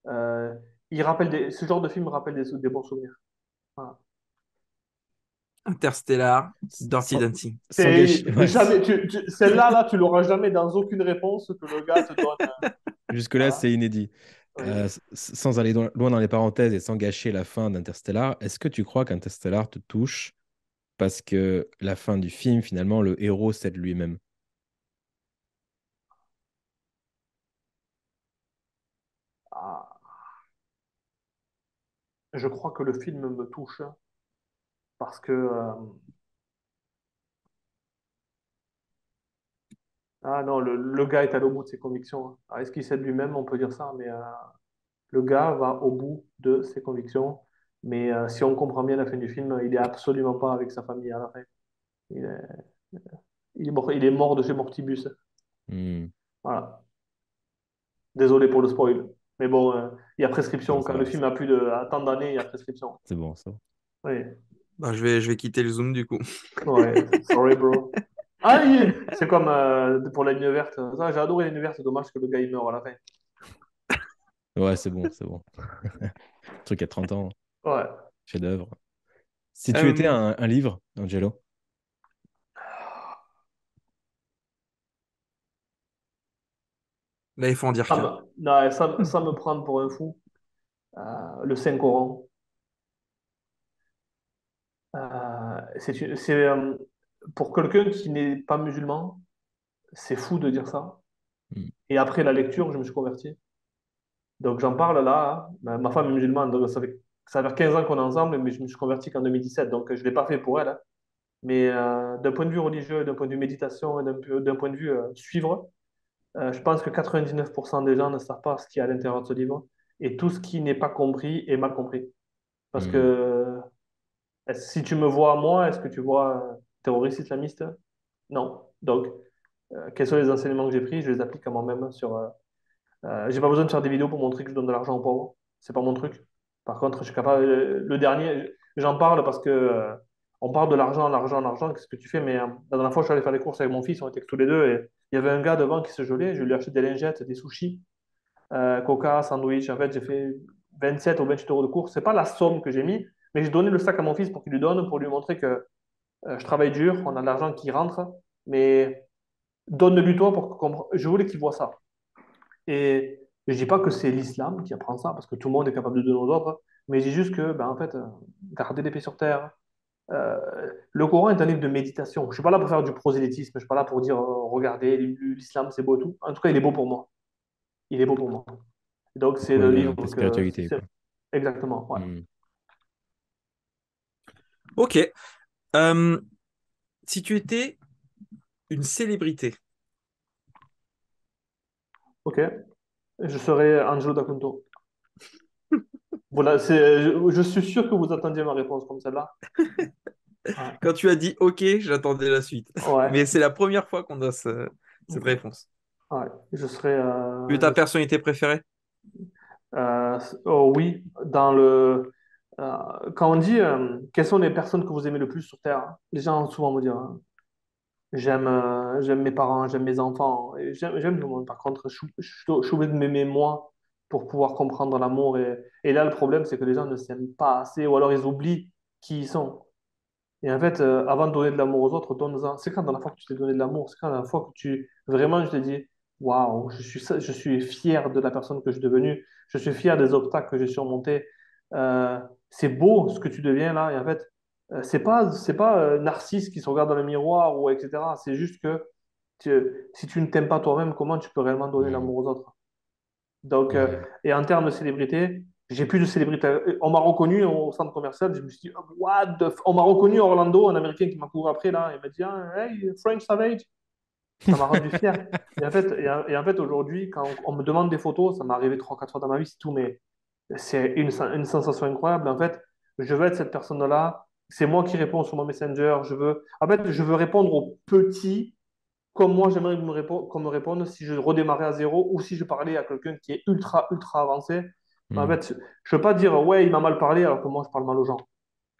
euh, ce genre de film me rappelle des bons souvenirs. Voilà. Interstellar, Dirty Sans, Dancing. sans gâcher. Ouais, Jamais, celle-là, tu l'auras jamais dans aucune réponse que le gars te donne. jusque-là, Voilà. c'est inédit. Oui. Sans aller loin dans les parenthèses et sans gâcher la fin d'Interstellar, est-ce que tu crois qu'Interstellar te touche parce que la fin du film, finalement, le héros cède lui-même? Ah, je crois que le film me touche parce que ah non, le gars est allé au bout de ses convictions, hein. Ah, est-ce qu'il sait de lui-même? On peut dire ça, mais le gars va au bout de ses convictions. Mais si on comprend bien la fin du film, il est absolument pas avec sa famille à la fin. Il est, il est mort de chez Mortibus. Hmm. Voilà. Désolé pour le spoil. Mais bon, il y a Non, prescription. ça Quand le va, film a plus de à tant d'années, il y a prescription. c'est bon, ça va. Oui. Bah, je vais quitter le Zoom du coup. Ouais. Sorry, bro. Ah, c'est comme pour la ligne verte. Ça, j'ai adoré la ligne verte. Dommage que le gars il meurt à la fin. Ouais, c'est bon, c'est bon. Truc à 30 ans, Ouais. chef-d'œuvre. Si tu étais Euh, un livre, Angelo, Là, il faut en dire qu'un. Non, ça me prend pour un fou. Le Saint-Coran. Pour quelqu'un qui n'est pas musulman, c'est fou de dire ça. hmm, Et après la lecture, je me suis converti. Donc j'en parle là, hein. Ma femme est musulmane, donc ça fait 15 ans qu'on est ensemble, mais je me suis converti qu'en 2017, donc je ne l'ai pas fait pour elle, hein. Mais d'un point de vue religieux, d'un point de vue méditation et d'un point de vue suivre, je pense que 99% des gens ne savent pas ce qu'il y a à l'intérieur de ce livre. Et tout ce qui n'est pas compris est mal compris. Parce que hmm. si tu me vois moi, est-ce que tu vois terroriste islamiste? Non. Donc, quels sont les enseignements que j'ai pris? Je les applique à moi-même j'ai pas besoin de faire des vidéos pour montrer que je donne de l'argent aux pauvres. C'est pas mon truc. Par contre, je suis capable. Le dernier, j'en parle parce que on parle de l'argent, l'argent, l'argent. Qu'est-ce que tu fais? Mais la dernière fois, je suis allé faire les courses avec mon fils. On était que tous les deux et il y avait un gars devant qui se gelait. Je lui ai acheté des lingettes, des sushis, coca, sandwich. En fait, j'ai fait 27 ou 28 euros de courses. C'est pas la somme que j'ai mis, mais j'ai donné le sac à mon fils pour qu'il lui donne, pour lui montrer que je travaille dur, on a de l'argent qui rentre, mais donne-lui toi pour que je voulais qu'il voit ça. Et je dis pas que c'est l'islam qui apprend ça, parce que tout le monde est capable de donner aux autres, mais je dis juste que, ben, en fait, garder les pieds sur terre. Le Coran est un livre de méditation. Je suis pas là pour faire du prosélytisme, je suis pas là pour dire, regardez, l'islam c'est beau et tout. En tout cas, il est beau pour moi. Il est beau pour moi. Donc, c'est Ouais, le livre de que. spiritualité, quoi. Exactement, ouais. Hmm. Ok. Euh, Si tu étais une célébrité, Ok. Je serai Angelo D'Acunto. Voilà, je suis sûr que vous attendiez ma réponse comme celle-là. Ouais. quand tu as dit OK, j'attendais la suite. Ouais. Mais c'est la première fois qu'on a cette Ok. réponse. Ouais. Tu es ta personnalité préférée? Oh oui, quand on dit quelles sont les personnes que vous aimez le plus sur Terre, hein, les gens souvent me dire j'aime mes parents, j'aime mes enfants, et j'aime tout le monde. Par contre, je suis obligé de m'aimer moi pour pouvoir comprendre l'amour. Et là, le problème, c'est que les gens ne s'aiment pas assez ou alors ils oublient qui ils sont. Et en fait, avant de donner de l'amour aux autres, donne-en. C'est quand dans la fois que tu t'es donné de l'amour, c'est quand dans la fois que vraiment, je t'ai dit, waouh, je suis fier de la personne que je suis devenue, je suis fier des obstacles que j'ai surmontés. Euh, c'est beau ce que tu deviens là. Et en fait, c'est pas Narcisse qui se regarde dans le miroir ou etc. C'est juste que si tu ne t'aimes pas toi-même, comment tu peux réellement donner Hmm. l'amour aux autres? Donc, Ouais. et en termes de célébrité, j'ai plus de célébrité. On m'a reconnu au centre commercial. Je me suis dit, On m'a reconnu à Orlando, un Américain qui m'a couru après là. Il m'a dit, ah, hey, French Savage. Ça m'a rendu fier. Et en fait aujourd'hui, quand on me demande des photos, ça m'est arrivé trois, quatre fois dans ma vie, c'est tout. Mais c'est une sensation incroyable. En fait, je veux être cette personne-là. C'est moi qui réponds sur mon Messenger. En fait, je veux répondre aux petits comme moi, j'aimerais qu'on me réponde si je redémarrais à zéro ou si je parlais à quelqu'un qui est ultra, ultra avancé. En Hmm. fait, je veux pas dire, ouais, il m'a mal parlé alors que moi, je parle mal aux gens.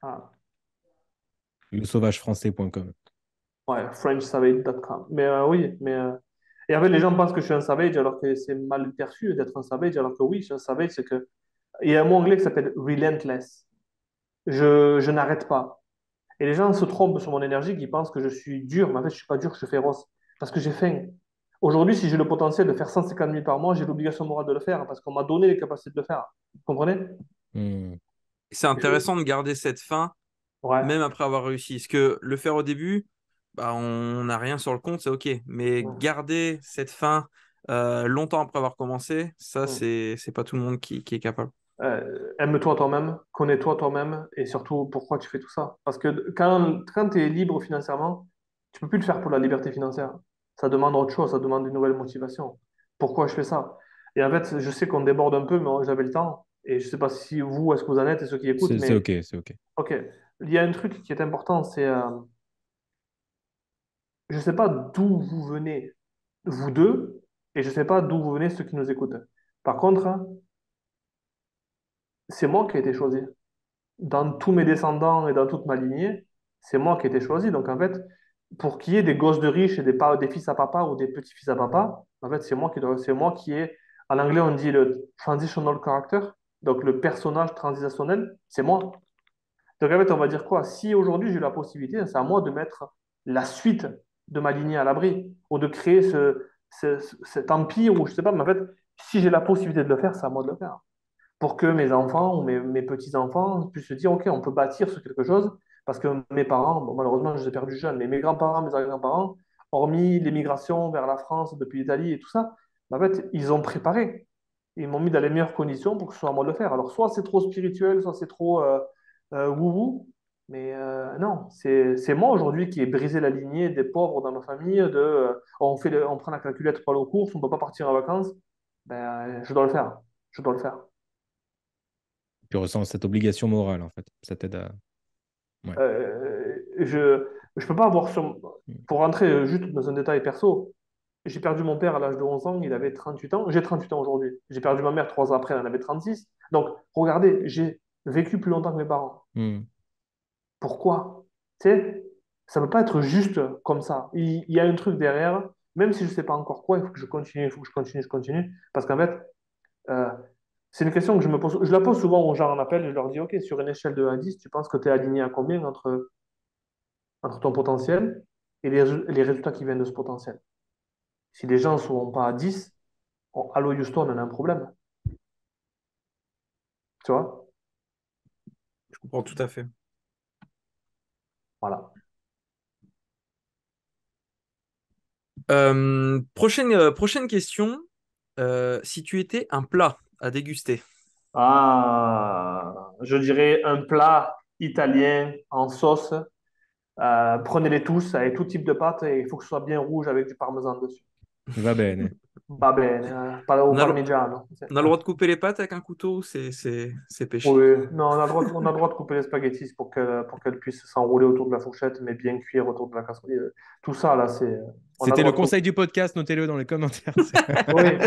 Ah, Lesauvagefrançais.com. ouais, frenchsavage.com. Mais oui, et en fait, les gens pensent que je suis un savage alors que c'est mal perçu d'être un savage, alors que oui, je suis un savage, c'est que. Il y a un mot anglais qui s'appelle relentless. Je n'arrête pas. Et les gens se trompent sur mon énergie, qui pensent que je suis dur, mais en fait, je suis pas dur, je suis féroce. Parce que j'ai faim. Aujourd'hui, si j'ai le potentiel de faire 150 000 par mois, j'ai l'obligation morale de le faire parce qu'on m'a donné les capacités de le faire. Vous comprenez? Hmm. C'est intéressant de garder cette fin, Ouais. même après avoir réussi. Parce que le faire au début, bah, on n'a rien sur le compte, c'est OK. Mais Mm. garder cette fin longtemps après avoir commencé, ça, Mm. c'est pas tout le monde qui est capable. Aime-toi toi-même, connais-toi toi-même et surtout pourquoi tu fais tout ça. Parce que quand tu es libre financièrement, tu peux plus le faire pour la liberté financière. Ça demande autre chose, ça demande une nouvelle motivation. Pourquoi je fais ça? Et en fait, je sais qu'on déborde un peu, mais j'avais le temps. Et je sais pas si vous, est-ce que vous en êtes et ceux qui écoutent, C'est mais OK, c'est OK. ok. Il y a un truc qui est important, c'est je sais pas d'où vous venez, vous deux, et je sais pas d'où vous venez ceux qui nous écoutent. Par contre, c'est moi qui ai été choisi. Dans tous mes descendants et dans toute ma lignée, c'est moi qui ai été choisi. Donc, en fait, pour qu'il y ait des gosses de riches et des fils à papa ou des petits-fils à papa, en fait, c'est moi qui ai, en anglais, on dit le transitional character, donc le personnage transitionnel, c'est moi. Donc, en fait, on va dire quoi? Si aujourd'hui j'ai la possibilité, c'est à moi de mettre la suite de ma lignée à l'abri ou de créer cet empire ou je sais pas, mais en fait, si j'ai la possibilité de le faire, c'est à moi de le faire pour que mes enfants ou mes petits-enfants puissent se dire, OK, on peut bâtir sur quelque chose, parce que mes parents, bon, malheureusement, je les ai perdus jeunes, mais mes grands-parents, mes arrière-grands-parents, hormis l'émigration vers la France depuis l'Italie et tout ça, en fait, ils ont préparé. Ils m'ont mis dans les meilleures conditions pour que ce soit à moi de le faire. Alors, soit c'est trop spirituel, soit c'est trop wou-wou, mais non, c'est moi aujourd'hui qui ai brisé la lignée des pauvres dans ma famille, on prend la calculette pour aller aux courses, on ne peut pas partir en vacances. Ben, je dois le faire. Je dois le faire. Tu ressens cette obligation morale, en fait. Ça t'aide à. Ouais. Je peux pas avoir pour rentrer juste dans un détail perso, j'ai perdu mon père à l'âge de 11 ans, il avait 38 ans. J'ai 38 ans aujourd'hui. J'ai perdu ma mère 3 ans après, elle en avait 36. Donc, regardez, j'ai vécu plus longtemps que mes parents. Hmm. Pourquoi? Tu sais, ça ne peut pas être juste comme ça. Il y a un truc derrière, même si je ne sais pas encore quoi, il faut que je continue, il faut que je continue, je continue. Parce qu'en fait, euh, c'est une question que je me pose. Je la pose souvent aux gens en appel, je leur dis, OK, sur une échelle de 1 à 10, tu penses que tu es aligné à combien entre ton potentiel et les résultats qui viennent de ce potentiel. Si les gens ne sont pas à 10, Allo Houston, on a un problème. Tu vois? Je comprends tout à fait. Voilà. Prochaine question. Si tu étais un plat à déguster, Ah, je dirais un plat italien en sauce. Prenez-les tous avec tout type de pâte et il faut que ce soit bien rouge avec du parmesan dessus. Va bene. Va bene, au on a le, parmigiano. on a le droit de couper les pâtes avec un couteau ou c'est péché? Oui, non, on a le droit de couper les spaghettis pour qu'elles puissent s'enrouler autour de la fourchette, mais bien cuire autour de la casserole. Tout ça, là, on a le C'était le droit de couper. conseil du podcast, notez-le dans les commentaires. Oui,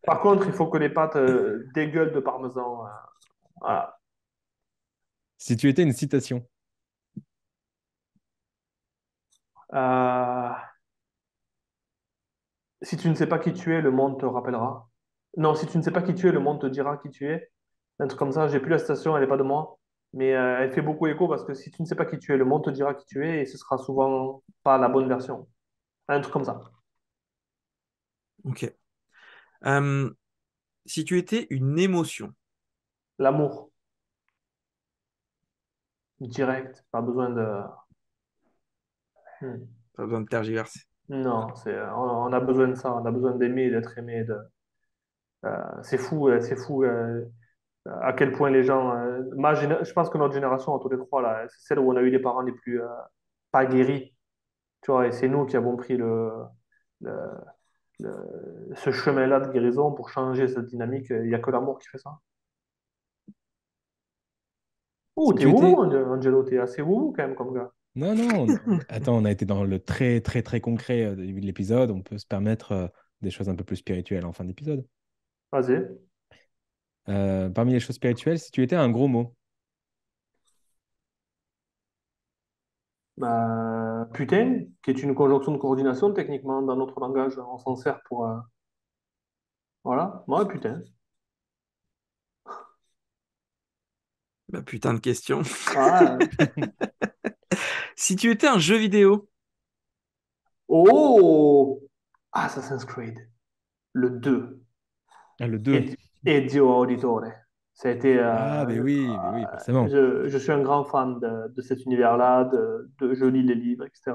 par contre, il faut que les pâtes dégueulent de parmesan. Voilà. Si tu étais une citation, Euh, si tu ne sais pas qui tu es, le monde te rappellera. Non, si tu ne sais pas qui tu es, le monde te dira qui tu es. Un truc comme ça, j'ai plus la citation, elle n'est pas de moi, mais elle fait beaucoup écho parce que si tu ne sais pas qui tu es, le monde te dira qui tu es et ce sera souvent pas la bonne version. Un truc comme ça. Ok. Euh, Si tu étais une émotion, L'amour, direct, pas besoin de. Hmm. pas besoin de tergiverser. Non, on a besoin de ça, on a besoin d'aimer, d'être aimé. C'est fou à quel point les gens. Je pense que notre génération, tous les trois, là, c'est celle où on a eu les parents les plus pas guéris, tu vois, et c'est nous qui avons pris le- ce chemin-là de guérison pour changer cette dynamique. Il n'y a que l'amour qui fait ça. Oh, Si t'es tu étais... wouhou, Angelo, t'es assez wouhou quand même comme gars. Non, non, attends, on a été dans le très, très, très concret au début de l'épisode. On peut se permettre des choses un peu plus spirituelles en fin d'épisode. Vas-y. Parmi les choses spirituelles, si tu étais un gros mot, Putain, qui est une conjonction de coordination, techniquement, dans notre langage, on s'en sert pour. Voilà, ouais, putain. Bah, putain de question. Ah, Si tu étais un jeu vidéo, oh! Assassin's Creed, le 2. ah, le 2. Ezio Auditore. Ça a été, Mais oui, forcément. je suis un grand fan de cet univers-là, je lis les livres, etc.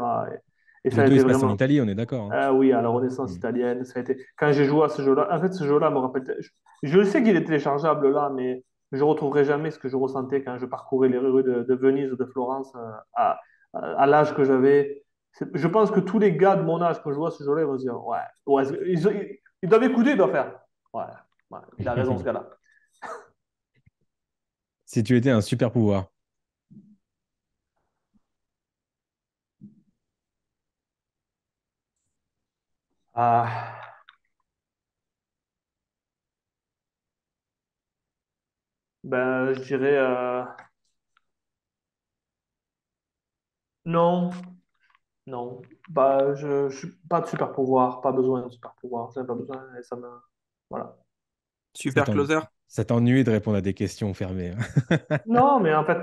Et ça Le a 2, il été se passe en vraiment. Italie, on est d'accord, hein. Ah oui, à la Renaissance Mm. italienne, ça a été. Quand j'ai joué à ce jeu-là, en fait, ce jeu-là me rappelle. Je sais qu'il est téléchargeable là, mais je retrouverai jamais ce que je ressentais quand je parcourais les rues de Venise ou de Florence à l'âge que j'avais. Je pense que tous les gars de mon âge, quand je vois ce jeu-là, ils vont se dire, ouais, ouais, ils doivent écouter, ils doivent faire. Ouais, ouais, il a raison ce gars-là. Si tu étais un super pouvoir, Ah, ben, je dirais non, non. Bah, pas de super pouvoir, pas besoin de super pouvoir, j'en ai pas besoin et ça me. Voilà. ça super t'en- closer. ça t'ennuie de répondre à des questions fermées, hein. Non, mais en fait,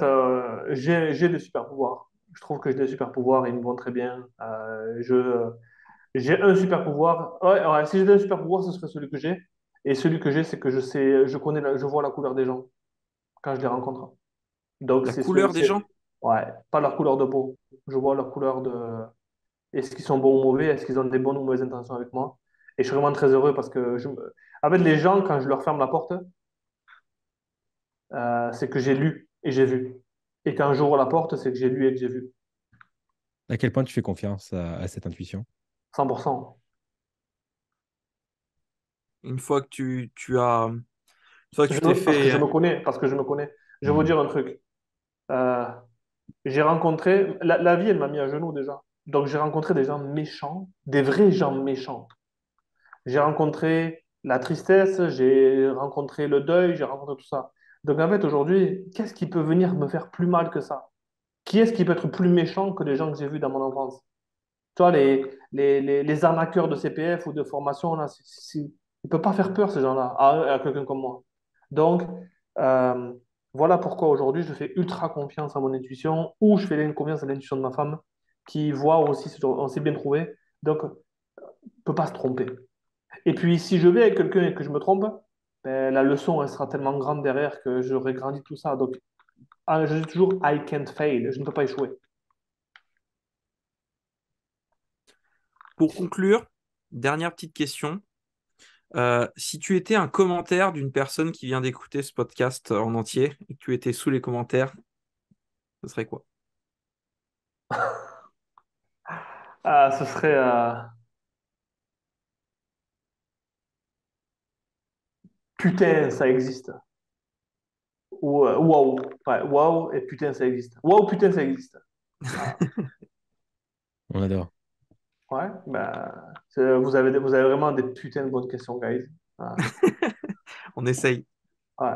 j'ai des super pouvoirs. Je trouve que j'ai des super pouvoirs, ils me vont très bien. J'ai un super pouvoir. Ouais, ouais, si j'avais un super pouvoir, ce serait celui que j'ai. Et celui que j'ai, c'est que je vois la couleur des gens quand je les rencontre. Donc, La couleur des gens? ouais, pas leur couleur de peau. Je vois leur couleur de, est-ce qu'ils sont bons ou mauvais, est-ce qu'ils ont des bonnes ou mauvaises intentions avec moi. Et je suis vraiment très heureux parce que, en fait, les gens, quand je leur ferme la porte, c'est que j'ai lu et j'ai vu. Et quand j'ouvre la porte, c'est que j'ai lu et que j'ai vu. À quel point tu fais confiance à cette intuition? 100%. Une fois que une fois que tu t'es Parce que je fait, me connais, parce que je me connais. Je vais vous Hmm. dire un truc. Euh, j'ai rencontré, la vie, elle m'a mis à genoux déjà. Donc j'ai rencontré des gens méchants, des vrais gens méchants. J'ai rencontré la tristesse, j'ai rencontré le deuil, j'ai rencontré tout ça. Donc en fait, aujourd'hui, qu'est-ce qui peut venir me faire plus mal que ça? Qui est-ce qui peut être plus méchant que les gens que j'ai vus dans mon enfance? Tu vois, les arnaqueurs de CPF ou de formation, là, ils ne peuvent pas faire peur, ces gens-là, à quelqu'un comme moi. Donc, euh, voilà pourquoi aujourd'hui, je fais ultra confiance à mon intuition ou je fais confiance à l'intuition de ma femme qui voit aussi, on s'est bien trouvé. Donc, ne peut pas se tromper. Et puis, si je vais avec quelqu'un et que je me trompe, ben, la leçon, elle sera tellement grande derrière que j'aurai grandi tout ça. Donc, je dis toujours, I can't fail, je ne peux pas échouer. pour conclure, dernière petite question. Si tu étais un commentaire d'une personne qui vient d'écouter ce podcast en entier et que tu étais sous les commentaires, ce serait quoi? Ce serait putain, ça existe. Ou waouh. Ouais, waouh et putain, ça existe. Waouh, putain, ça existe. Voilà. On adore. Ouais, ben, vous avez vraiment des putains de bonnes questions, guys. Voilà. On essaye. Ouais.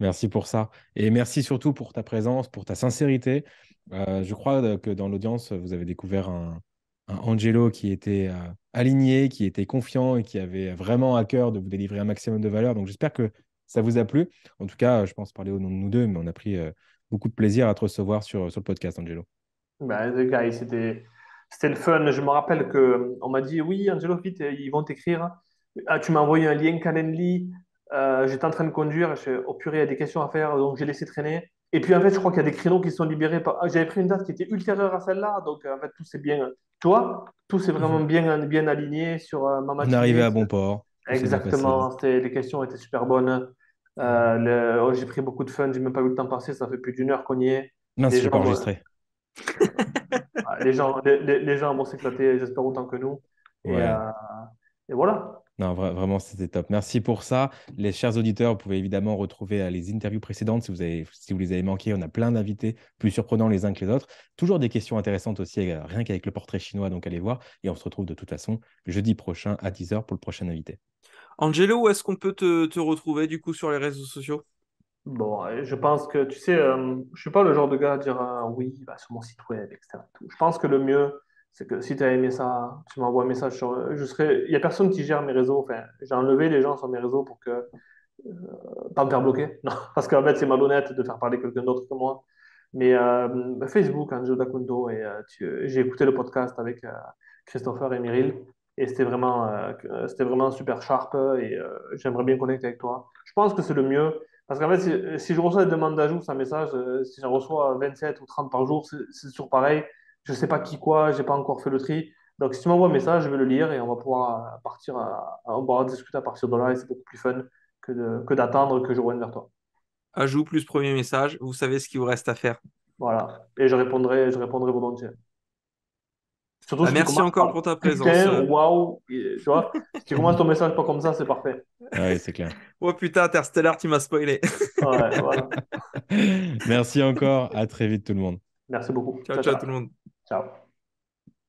Merci pour ça. Et merci surtout pour ta présence, pour ta sincérité. Je crois que dans l'audience, vous avez découvert un Angelo qui était aligné, qui était confiant et qui avait vraiment à cœur de vous délivrer un maximum de valeur. Donc j'espère que ça vous a plu. En tout cas, je pense parler au nom de nous deux, mais on a pris beaucoup de plaisir à te recevoir sur le podcast, Angelo. Ben, les guys, c'était le fun. Je me rappelle que on m'a dit, oui, Angelo, vite, ils vont t'écrire. Ah, tu m'as envoyé un lien Calendly. J'étais en train de conduire. Oh purée, il y a des questions à faire, donc j'ai laissé traîner. Et puis en fait, je crois qu'il y a des créneaux qui sont libérés. J'avais pris une date qui était ultérieure à celle-là, donc en fait, tout s'est bien. Tu vois, tout s'est vraiment bien aligné sur ma On est arrivé matinée. à bon port, tout s'est bien passé. Exactement, les questions étaient super bonnes. J'ai pris beaucoup de fun, j'ai même pas eu le temps passer, ça fait plus d'une heure qu'on y est. Mince, Les j'ai pas gens, enregistré. les gens vont s'éclater, j'espère autant que nous. Et, Ouais. et voilà. Non, vraiment, c'était top. Merci pour ça. Les chers auditeurs, vous pouvez évidemment retrouver les interviews précédentes si vous les avez manquées. On a plein d'invités plus surprenants les uns que les autres. Toujours des questions intéressantes aussi, rien qu'avec le portrait chinois, donc allez voir. Et on se retrouve de toute façon jeudi prochain à 10h pour le prochain invité. Angelo, où est-ce qu'on peut te retrouver du coup sur les réseaux sociaux? Bon, je pense que, tu sais, je suis pas le genre de gars à dire oui, bah, sur mon site web, etc. tout. Je pense que le mieux, c'est que si tu as aimé ça, tu m'envoies un message sur. Il y a personne qui gère mes réseaux. Enfin, j'ai enlevé les gens sur mes réseaux pour que pas me faire bloquer. Non, parce qu'en fait, c'est malhonnête de faire parler quelqu'un d'autre que moi. Mais Facebook, Angelo Dacundo, et j'ai écouté le podcast avec Christopher et Meryl, et c'était vraiment super sharp, et j'aimerais bien connecter avec toi. Je pense que c'est le mieux, parce qu'en fait, si je reçois des demandes d'ajout sur un message, si j'en reçois 27 ou 30 par jour, c'est toujours pareil. Je sais pas qui quoi, j'ai pas encore fait le tri. Donc, si tu m'envoies un message, je vais le lire et on va pouvoir partir, on pourra discuter à partir de là, et c'est beaucoup plus fun que d'attendre que je revienne vers toi. Ajout plus premier message, vous savez ce qu'il vous reste à faire. Voilà. Et je répondrai volontiers. Surtout Bah, si tu merci commences encore par pour ta présence. putain, waouh, tu vois, si tu commences ton message pas comme ça, c'est parfait. Oui, c'est clair. Oh putain, Interstellar, tu m'as spoilé. Ouais, voilà. Merci encore. À très vite, tout le monde. Merci beaucoup. Ciao, Ciao, ciao ciao. tout le monde. Ciao.